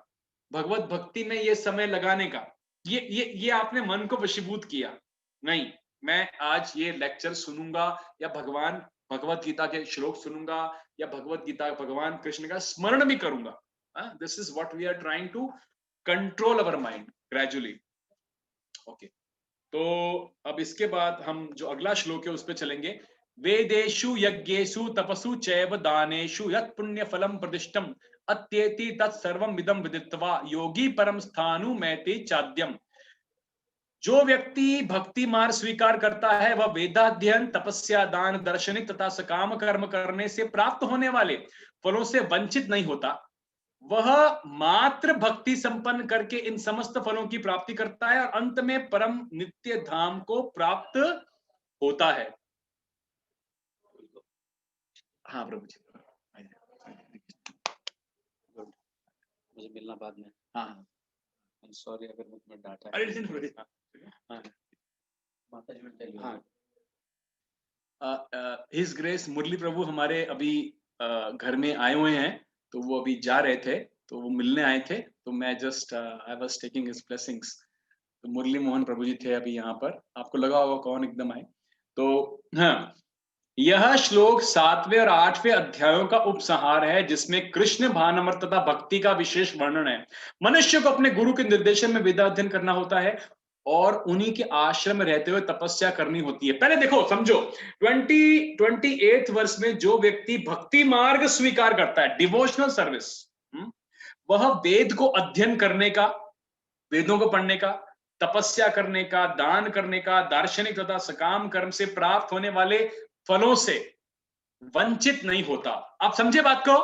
भगवत भक्ति में ये समय लगाने का। ये आपने मन को वशीभूत किया। नहीं, मैं आज ये लेक्चर सुनूंगा या भगवत गीता के श्लोक सुनूंगा या भगवत गीता भगवान कृष्ण का स्मरण भी करूंगा। This is what we are trying to control our mind gradually. Okay, तो अब इसके बाद हम जो अगला श्लोक है उस पर चलेंगे। वेदेषु यज्ञेषु तपसु चैव दानेषु यत् पुण्य फलम प्रतिष्ठम अत्येति तत्सर्वम इदं विदित्वा योगी परम स्थानु मैति चाद्यम। जो व्यक्ति भक्ति मार्ग स्वीकार करता है वह वेदाध्ययन, तपस्या, दान, दर्शनिक तथा सकाम कर्म करने से प्राप्त होने वाले फलों से वंचित नहीं होता। वह मात्र भक्ति संपन्न करके इन समस्त फलों की प्राप्ति करता है और अंत में परम नित्य धाम को प्राप्त होता है। हाँ प्रभु जी, मुझे मिलना बाद में। हाँ सॉरी अगर मुझे डांटा। अरे नहीं, माता जी ने हाँ, हिज ग्रेस मुरली प्रभु हमारे अभी घर में आए हुए हैं, तो वो अभी जा रहे थे, तो वो मिलने आए थे, तो मैं just I was taking his blessings. तो मुरली मोहन प्रभु जी थे अभी यहाँ पर, आपको लगा होगा कौन एकदम आए। तो हाँ, यह श्लोक 7वें और 8वें अध्यायों का उपसंहार है जिसमें कृष्ण भानामृत तथा भक्ति का विशेष वर्णन है। मनुष्य को अपने गुरु के निर्देशन में वेदाध्ययन करना होता है और उन्हीं के आश्रम में रहते हुए तपस्या करनी होती है। पहले देखो, समझो, 28 वर्ष में जो व्यक्ति भक्ति मार्ग स्वीकार करता है, डिवोशनल सर्विस, वह वेद को अध्ययन करने का, वेदों को पढ़ने का, तपस्या करने का, दान करने का, दार्शनिक तथा सकाम कर्म से प्राप्त होने वाले फलों से वंचित नहीं होता। आप समझे बात को?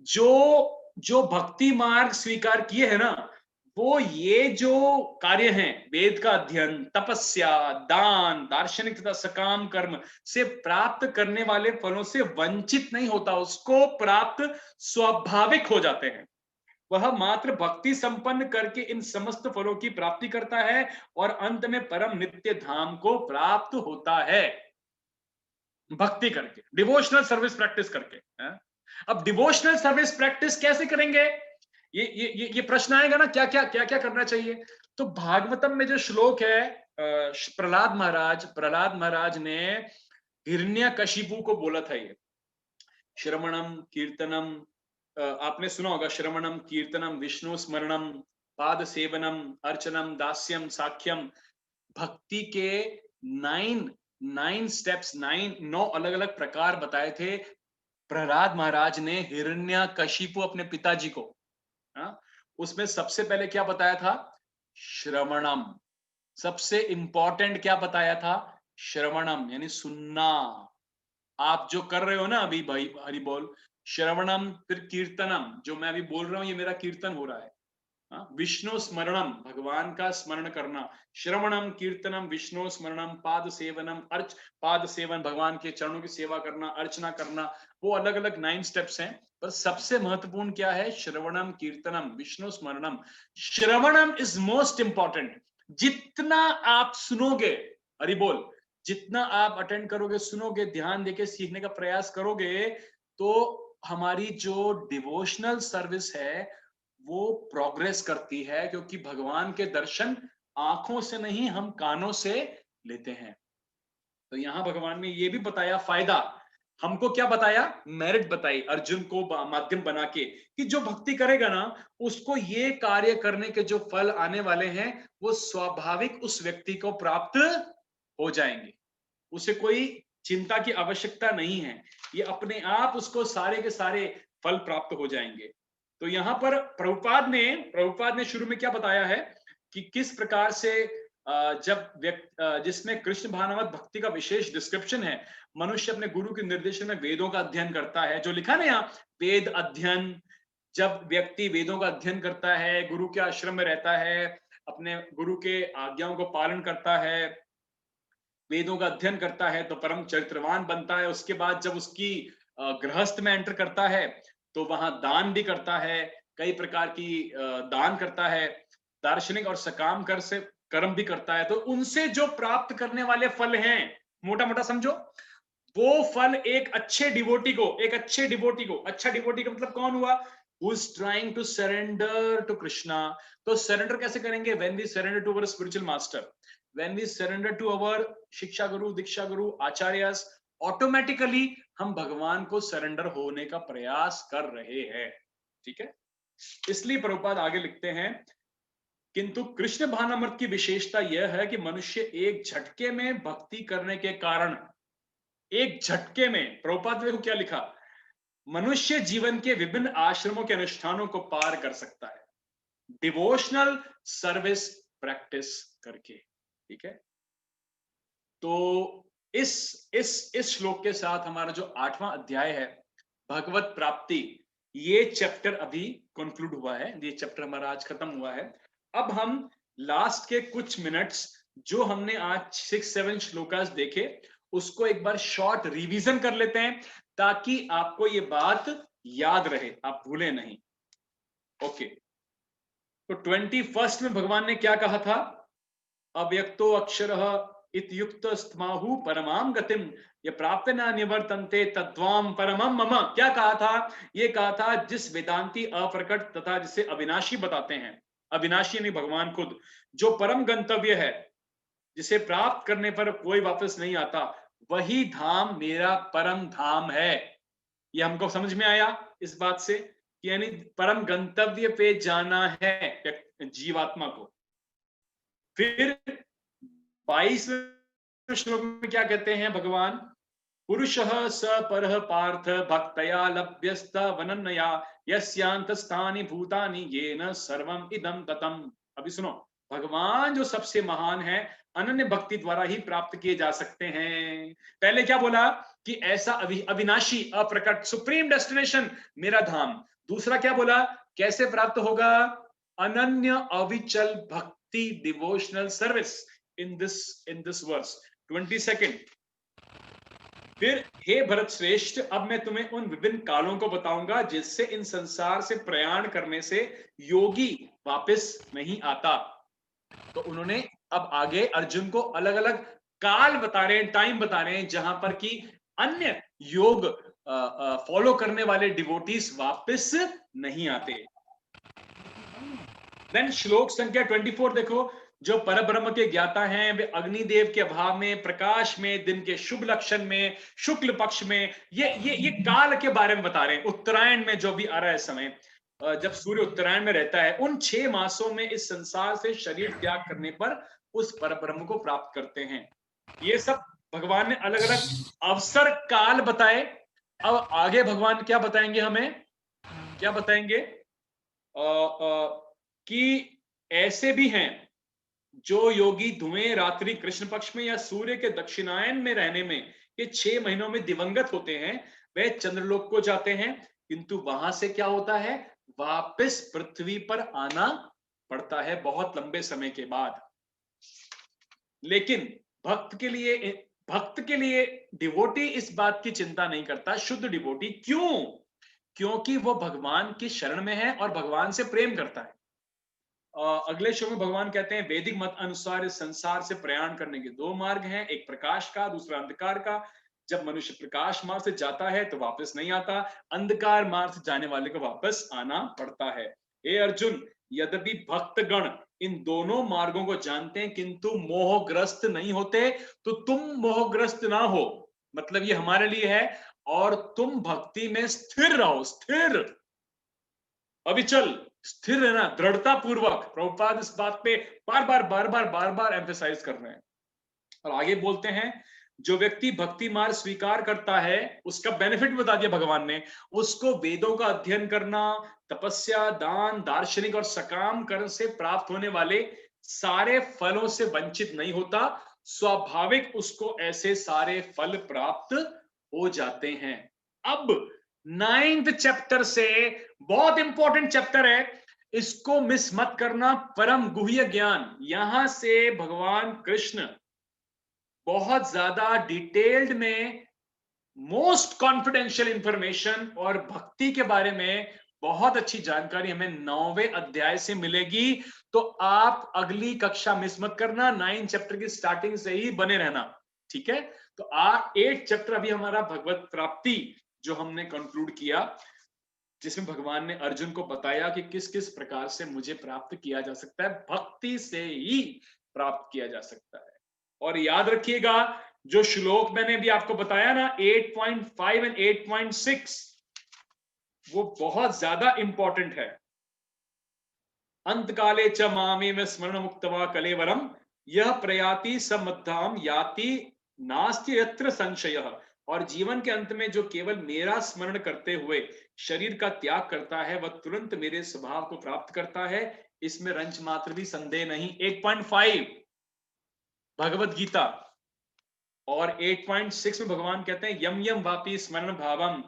जो भक्ति मार्ग स्वीकार किए हैं ना, वो ये जो कार्य हैं, वेद का अध्ययन, तपस्या, दान, दार्शनिक तथा सकाम कर्म से प्राप्त करने वाले फलों से वंचित नहीं होता, उसको प्राप्त स्वाभाविक हो जाते हैं। वह मात्र भक्ति संपन्न करके इन समस्त फलों की प्राप्ति करता है और अंत में परम नित्य धाम को प्राप्त होता है, भक्ति करके, डिवोशनल सर्विस प्रैक्टिस करके। अब डिवोशनल सर्विस प्रैक्टिस कैसे करेंगे? ये प्रश्न आएगा ना, क्या क्या क्या क्या करना चाहिए? तो भागवतम में जो श्लोक है, प्रहलाद महाराज ने हिरण्यकशिपु को बोला था, ये श्रवणम कीर्तनम, आपने सुना होगा, श्रवणम कीर्तनम विष्णु स्मरणम पाद सेवनम अर्चनम दास्यम साख्यम। भक्ति के 9 स्टेप्स, 9 अलग अलग प्रकार बताए थे प्रहलाद महाराज ने हिरण्यकशिपु अपने पिताजी को। उसमें सबसे पहले क्या बताया था? श्रवणम। सबसे इंपॉर्टेंट क्या बताया था? श्रवणम, यानी सुनना। आप जो कर रहे हो ना अभी भाई, हरि बोल, श्रवणम, फिर कीर्तनम, जो मैं अभी बोल रहा हूं ये मेरा कीर्तन हो रहा है। विष्णु स्मरणम, भगवान का स्मरण करना, श्रवणम, कीर्तनम, विष्णु स्मरणम, पाद सेवनम, पाद सेवन, भगवान के चरणों की सेवा करना, अर्चना करना, वो अलग अलग 9 स्टेप्स हैं। पर सबसे महत्वपूर्ण क्या है? श्रवणम, कीर्तनम, विष्णु स्मरणम। Shravanam is most important. जितना आप सुनोगे, हरि बोल, जितना आप अटेंड करोगे, सुनोगे, ध्यान देके सीखने का प्रयास करोगे, तो हमारी जो डिवोशनल सर्विस है वो प्रोग्रेस करती है, क्योंकि भगवान के दर्शन आंखों से नहीं, हम कानों से लेते हैं। तो यहां भगवान ने ये भी बताया फायदा, हमको क्या बताया? मेरिट बताई अर्जुन को माध्यम बना के, कि जो भक्ति करेगा ना, उसको ये कार्य करने के जो फल आने वाले हैं वो स्वाभाविक उस व्यक्ति को प्राप्त हो जाएंगे। उसे कोई चिंता की आवश्यकता नहीं है, ये अपने आप उसको सारे के सारे फल प्राप्त हो जाएंगे। तो यहां पर प्रभुपाद ने शुरू में क्या बताया है कि किस प्रकार से जिसमें कृष्ण भावनामृत भक्ति का विशेष डिस्क्रिप्शन है, मनुष्य अपने गुरु के निर्देशन में वेदों का अध्ययन करता है, जो लिखा ना यहाँ, वेद अध्ययन। जब व्यक्ति वेदों का अध्ययन करता है, गुरु के आश्रम में रहता है, अपने गुरु के आज्ञाओं को पालन करता है, वेदों का अध्ययन करता है, तो परम चरित्रवान बनता है। उसके बाद जब उसकी गृहस्थ में एंटर करता है, तो वहां दान भी करता है, कई प्रकार की दान करता है, दार्शनिक और सकाम कर से कर्म भी करता है। तो उनसे जो प्राप्त करने वाले फल हैं, मोटा मोटा समझो, वो फल एक अच्छे डिवोटी को, अच्छा डिवोटी का मतलब कौन हुआ? Who is trying to surrender to Krishna. तो सरेंडर कैसे करेंगे? When we surrender to our spiritual master, when we surrender to our शिक्षा गुरु, दीक्षा गुरु, आचार्यस, ऑटोमेटिकली हम भगवान को सरेंडर होने का प्रयास कर रहे हैं। ठीक है, इसलिए प्रभुपाद आगे लिखते हैं, किंतु कृष्ण भानामृत की विशेषता यह है कि मनुष्य एक झटके में भक्ति करने के कारण, एक झटके में, प्रभुपाद ने क्या लिखा, मनुष्य जीवन के विभिन्न आश्रमों के अनुष्ठानों को पार कर सकता है, डिवोशनल सर्विस प्रैक्टिस करके। ठीक है, तो इस श्लोक के साथ हमारा जो 8वां अध्याय है, भगवत प्राप्ति, ये चैप्टर अभी कंक्लूड हुआ है, ये चैप्टर हमारा आज खत्म हुआ है। अब हम लास्ट के कुछ मिनट्स जो हमने आज 6-7 श्लोकास देखे, उसको एक बार शॉर्ट रिवीजन कर लेते हैं, ताकि आपको ये बात याद रहे, आप भूले नहीं। ओके, तो 21 में भगवान ने क्या कहा था? अव्यक्तो अक्षरः इत्युक्त स्माहु परमाम गतिम ये प्राप्त न निवर्तन्ते तद्वाम परमम मम। क्या कहा था? ये कहा था, जिस वेदांती अप्रकट तथा जिसे अविनाशी बताते हैं, अविनाशी नहीं भगवान खुद, जो परम गंतव्य है, जिसे प्राप्त करने पर कोई वापस नहीं आता, वही धाम मेरा परम धाम है। ये हमको समझ में आया इस बात से कि यानी परम गंतव्य पे जाना है जीवात्मा को। फिर 22वें श्लोक में क्या कहते हैं भगवान? पुरुषः स परः पार्थ भक्तया लभ्यस्त वनन्नया यस्यांतस्थानि भूतानि येन सर्वम इदं ततम्। अभी सुनो, भगवान जो सबसे महान है, अनन्य भक्ति द्वारा ही प्राप्त किए जा सकते हैं। पहले क्या बोला कि ऐसा अविनाशी, अप्रकट, सुप्रीम डेस्टिनेशन मेरा धाम। दूसरा क्या बोला? कैसे प्राप्त होगा? अनन्य अविचल भक्ति, devotional service in this verse 22nd। फिर हे भरत श्रेष्ठ, अब मैं तुम्हें उन विभिन्न कालों को बताऊंगा जिससे इन संसार से प्रयाण करने से योगी वापस नहीं आता। तो उन्होंने अब आगे अर्जुन को अलग अलग काल बता रहे हैं, टाइम बता रहे हैं, जहां पर कि अन्य योग फॉलो करने वाले डिवोटीज वापस नहीं आते। देन श्लोक संख्या 24 देखो, जो परब्रह्म के ज्ञाता हैं, वे अग्निदेव के अभाव में, प्रकाश में, दिन के शुभ लक्षण में, शुक्ल पक्ष में, ये काल के बारे में बता रहे हैं। उत्तरायण में जो भी आ रहा है समय, जब सूर्य उत्तरायण में रहता है, उन 6 मासों में इस संसार से शरीर त्याग करने पर उस परब्रह्म को प्राप्त करते हैं। ये सब भगवान ने अलग अलग अवसर काल बताए। अब आगे भगवान क्या बताएंगे हमें? क्या बताएंगे? कि ऐसे भी हैं जो योगी धुएं रात्रि कृष्ण पक्ष में या सूर्य के दक्षिणायन में रहने में ये 6 महीनों में दिवंगत होते हैं, वे चंद्रलोक को जाते हैं, किंतु वहां से क्या होता है? वापस पृथ्वी पर आना पड़ता है बहुत लंबे समय के बाद। लेकिन भक्त के लिए डिवोटी इस बात की चिंता नहीं करता, शुद्ध डिवोटी। क्यों? क्योंकि वो भगवान की शरण में है और भगवान से प्रेम करता है। अगले श्लोक में भगवान कहते हैं, वैदिक मत अनुसार इस संसार से प्रयाण करने के 2 मार्ग हैं, एक प्रकाश का, दूसरा अंधकार का। जब मनुष्य प्रकाश मार्ग से जाता है तो वापस नहीं आता, अंधकार मार्ग से जाने वाले को वापस आना पड़ता है। हे अर्जुन, यद्यपि भक्तगण इन दोनों मार्गों को जानते हैं किंतु मोहग्रस्त नहीं होते, तो तुम मोहग्रस्त ना हो, मतलब ये हमारे लिए है, और तुम भक्ति में स्थिर रहो, स्थिर, अविचल, स्थिर रहना, दृढ़ता पूर्वक। प्रभुपाद इस बात पे बार बार एम्फेसाइज कर रहे हैं। और आगे बोलते हैं, जो व्यक्ति भक्ति मार्ग स्वीकार करता है, उसका बेनिफिट बता दिया भगवान ने, उसको वेदों का अध्ययन करना, तपस्या, दान, दार्शनिक और सकाम कर्म से प्राप्त होने वाले सारे फलों से वंचित नहीं होता। स्वाभाविक उसको ऐसे सारे फल प्राप्त हो जाते हैं। अब 9th चैप्टर से, बहुत इंपॉर्टेंट चैप्टर है, इसको मिस मत करना, परम गुह्य ज्ञान। यहां से भगवान कृष्ण बहुत ज्यादा डिटेल्ड में मोस्ट कॉन्फिडेंशियल इंफॉर्मेशन और भक्ति के बारे में बहुत अच्छी जानकारी हमें 9वें अध्याय से मिलेगी। तो आप अगली कक्षा मिस मत करना, 9 चैप्टर की स्टार्टिंग से ही बने रहना, ठीक है। तो 8 चैप्टर अभी हमारा भगवत प्राप्ति जो हमने कंक्लूड किया, जिसमें भगवान ने अर्जुन को बताया कि किस किस प्रकार से मुझे प्राप्त किया जा सकता है, भक्ति से ही प्राप्त किया जा सकता है। और याद रखिएगा जो श्लोक मैंने भी आपको बताया ना 8.5 एंड 8.6, वो बहुत ज्यादा इंपॉर्टेंट है। अंतकाले च मामेव स्मरण मुक्तवा कलेवरम यह प्रयाति समद्धाम याति नास्ति यत्र संशयः। और जीवन के अंत में जो केवल मेरा स्मरण करते हुए शरीर का त्याग करता है वह तुरंत मेरे स्वभाव को प्राप्त करता है, इसमें रंच मात्र भी संदेह नहीं। 8.5 भगवत गीता और 8.6 में भगवान कहते हैं यम यम वापी स्मरण भावम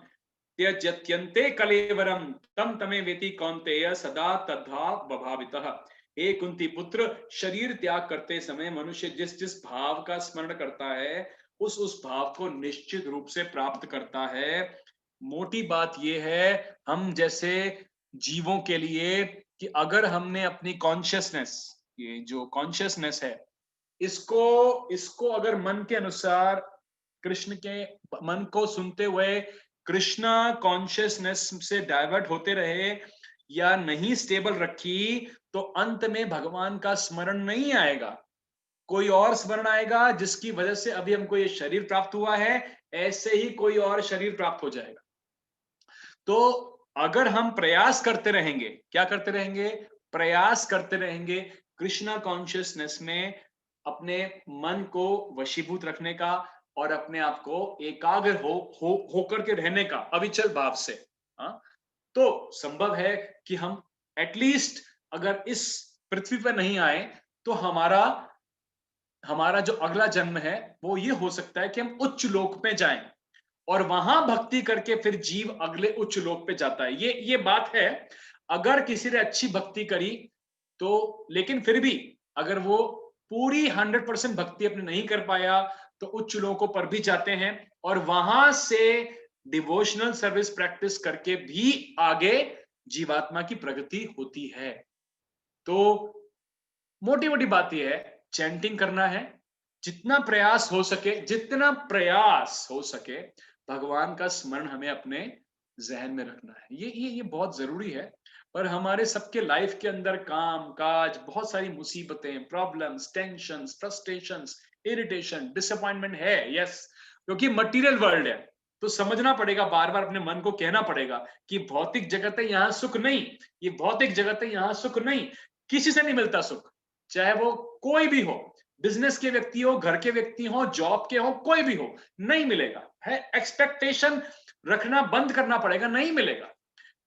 त्यजत्यन्ते कलेवरम तम तमे वेति कौन्तेय सदा तद्धा बभावितः। हे कुंती पुत्र, शरीर त्याग करते समय मनुष्य जिस जिस भाव का स्मरण करता है उस भाव को निश्चित रूप से प्राप्त करता है। मोटी बात यह है हम जैसे जीवों के लिए कि अगर हमने अपनी कॉन्शियसनेस, ये जो कॉन्शियसनेस है, इसको अगर मन के अनुसार कृष्ण के मन को सुनते हुए कृष्णा कॉन्शियसनेस से डाइवर्ट होते रहे या नहीं स्टेबल रखी तो अंत में भगवान का स्मरण नहीं आएगा, कोई और स्मरण आएगा जिसकी वजह से अभी हमको ये शरीर प्राप्त हुआ है, ऐसे ही कोई और शरीर प्राप्त हो जाएगा। तो अगर हम प्रयास करते रहेंगे, क्या करते रहेंगे, प्रयास करते रहेंगे कृष्णा कॉन्शियसनेस में अपने मन को वशीभूत रखने का और अपने आप को एकाग्र होकर के रहने का अविचल भाव से, तो संभव है कि हम एटलीस्ट अगर इस पृथ्वी पर नहीं आए तो हमारा जो अगला जन्म है वो ये हो सकता है कि हम उच्च लोक में जाएं और वहां भक्ति करके फिर जीव अगले उच्च लोक पे जाता है। ये बात है, अगर किसी ने अच्छी भक्ति करी तो, लेकिन फिर भी अगर वो पूरी 100% भक्ति अपने नहीं कर पाया तो उच्च लोकों पर भी जाते हैं और वहां से डिवोशनल सर्विस प्रैक्टिस करके भी आगे जीवात्मा की प्रगति होती है। तो मोटी मोटी बात यह है, चैंटिंग करना है, जितना प्रयास हो सके भगवान का स्मरण हमें अपने जहन में रखना है। ये बहुत जरूरी है। पर हमारे सबके लाइफ के अंदर काम काज, बहुत सारी मुसीबतें, problems, tensions, frustrations, irritation, disappointment है, यस, क्योंकि मटेरियल वर्ल्ड है। तो समझना पड़ेगा, बार बार अपने मन को कहना पड़ेगा कि भौतिक जगत है, यहां सुख नहीं, ये भौतिक जगत है, यहां सुख नहीं, किसी से नहीं मिलता सुख, चाहे वो कोई भी हो, बिजनेस के व्यक्ति हो, घर के व्यक्ति हो, जॉब के हो, कोई भी हो, नहीं मिलेगा है। एक्सपेक्टेशन रखना बंद करना पड़ेगा, नहीं मिलेगा।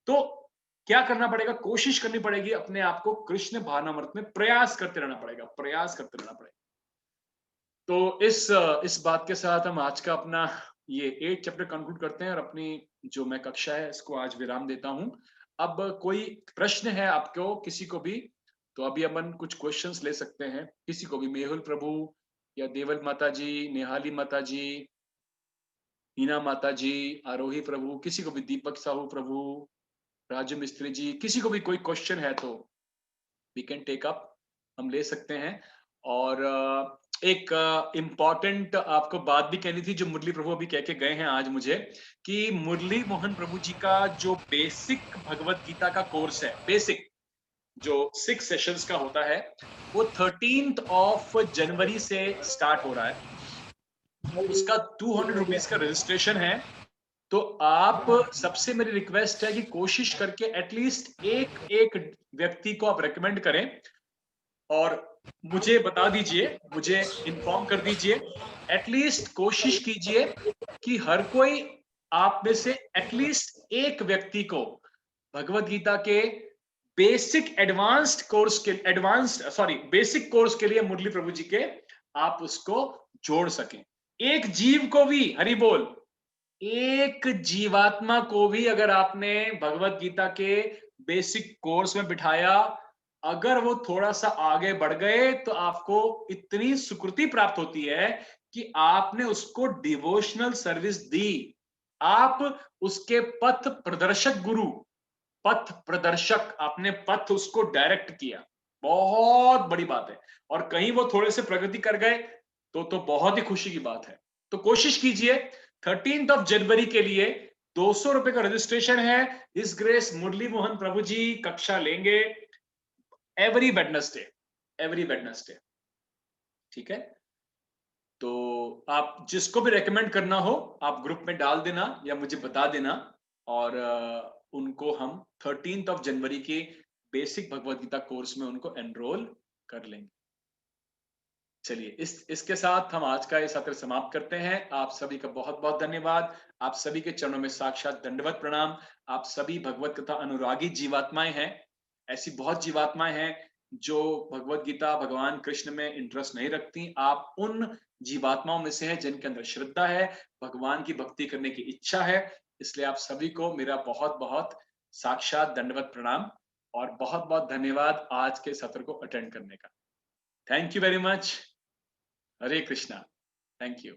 तो क्या करना पड़ेगा, कोशिश करनी पड़ेगी अपने आप को कृष्ण भावनामृत में प्रयास करते रहना पड़ेगा, प्रयास करते रहना पड़ेगा। तो इस बात के साथ हम आज का अपना ये 8 चैप्टर कंक्लूड करते हैं और अपनी जो मैं कक्षा है इसको आज विराम देता हूं। अब कोई प्रश्न है आपको किसी को भी तो अभी अपन कुछ क्वेश्चंस ले सकते हैं, किसी को भी, मेहुल प्रभु या देवल माता जी, नेहाली माता जी, हीना माता जी, आरोही प्रभु, किसी को भी, दीपक साहू प्रभु, राजू मिस्त्री जी, किसी को भी कोई क्वेश्चन है तो वी कैन टेक अप, हम ले सकते हैं। और एक इम्पॉर्टेंट आपको बात भी कहनी थी जो मुरली प्रभु अभी कह के गए हैं आज मुझे, कि मुरली मोहन प्रभु जी का जो बेसिक भगवत गीता का कोर्स है, बेसिक जो 6 सेशंस का होता है, वो 13 जनवरी से स्टार्ट हो रहा है। उसका 200 रुपीज का रजिस्ट्रेशन है। तो आप सबसे मेरी रिक्वेस्ट है कि कोशिश करके एटलीस्ट एक व्यक्ति को आप रेकमेंड करें और मुझे बता दीजिए, मुझे इन्फॉर्म कर दीजिए। एटलीस्ट कोशिश कीजिए कि हर कोई आप में से एटलीस्ट एक व्यक्ति को भगवत गीता के बेसिक बेसिक कोर्स के लिए मुरली प्रभु जी के आप उसको जोड़ सकें। एक जीव को भी, हरि बोल, एक जीवात्मा को भी अगर आपने भगवत गीता के बेसिक कोर्स में बिठाया, अगर वो थोड़ा सा आगे बढ़ गए तो आपको इतनी सुकृति प्राप्त होती है कि आपने उसको डिवोशनल सर्विस दी। आप उसके पथ प्रदर्शक गुरु, पथ प्रदर्शक, आपने पथ उसको डायरेक्ट किया, बहुत बड़ी बात है। और कहीं वो थोड़े से प्रगति कर गए तो बहुत ही खुशी की बात है। तो कोशिश कीजिए 13 जनवरी के लिए 200 रुपए का रजिस्ट्रेशन है। हिज ग्रेस मुरली मोहन प्रभु जी कक्षा लेंगे एवरी वेडनेसडे, एवरी वेडनेसडे, ठीक है। तो आप जिसको भी रेकमेंड करना हो आप ग्रुप में डाल देना या मुझे बता देना, और उनको हम 13 जनवरी के बेसिक भगवत गीता कोर्स में उनको एनरोल कर लेंगे। चलिए इसके साथ हम आज का ये सत्र समाप्त करते हैं। आप सभी का बहुत बहुत धन्यवाद। आप सभी के चरणों में साक्षात दंडवत प्रणाम। आप सभी भगवत कथा अनुरागी जीवात्माएं हैं। ऐसी बहुत जीवात्माएं हैं जो भगवत गीता भगवान कृष्ण में इंटरेस्ट नहीं रखती। आप उन जीवात्माओं में से हैं जिनके अंदर श्रद्धा है, भगवान की भक्ति करने की इच्छा है। इसलिए आप सभी को मेरा बहुत बहुत साक्षात दंडवत प्रणाम और बहुत बहुत धन्यवाद आज के सत्र को अटेंड करने का। Thank you very much. Hare Krishna. Thank you.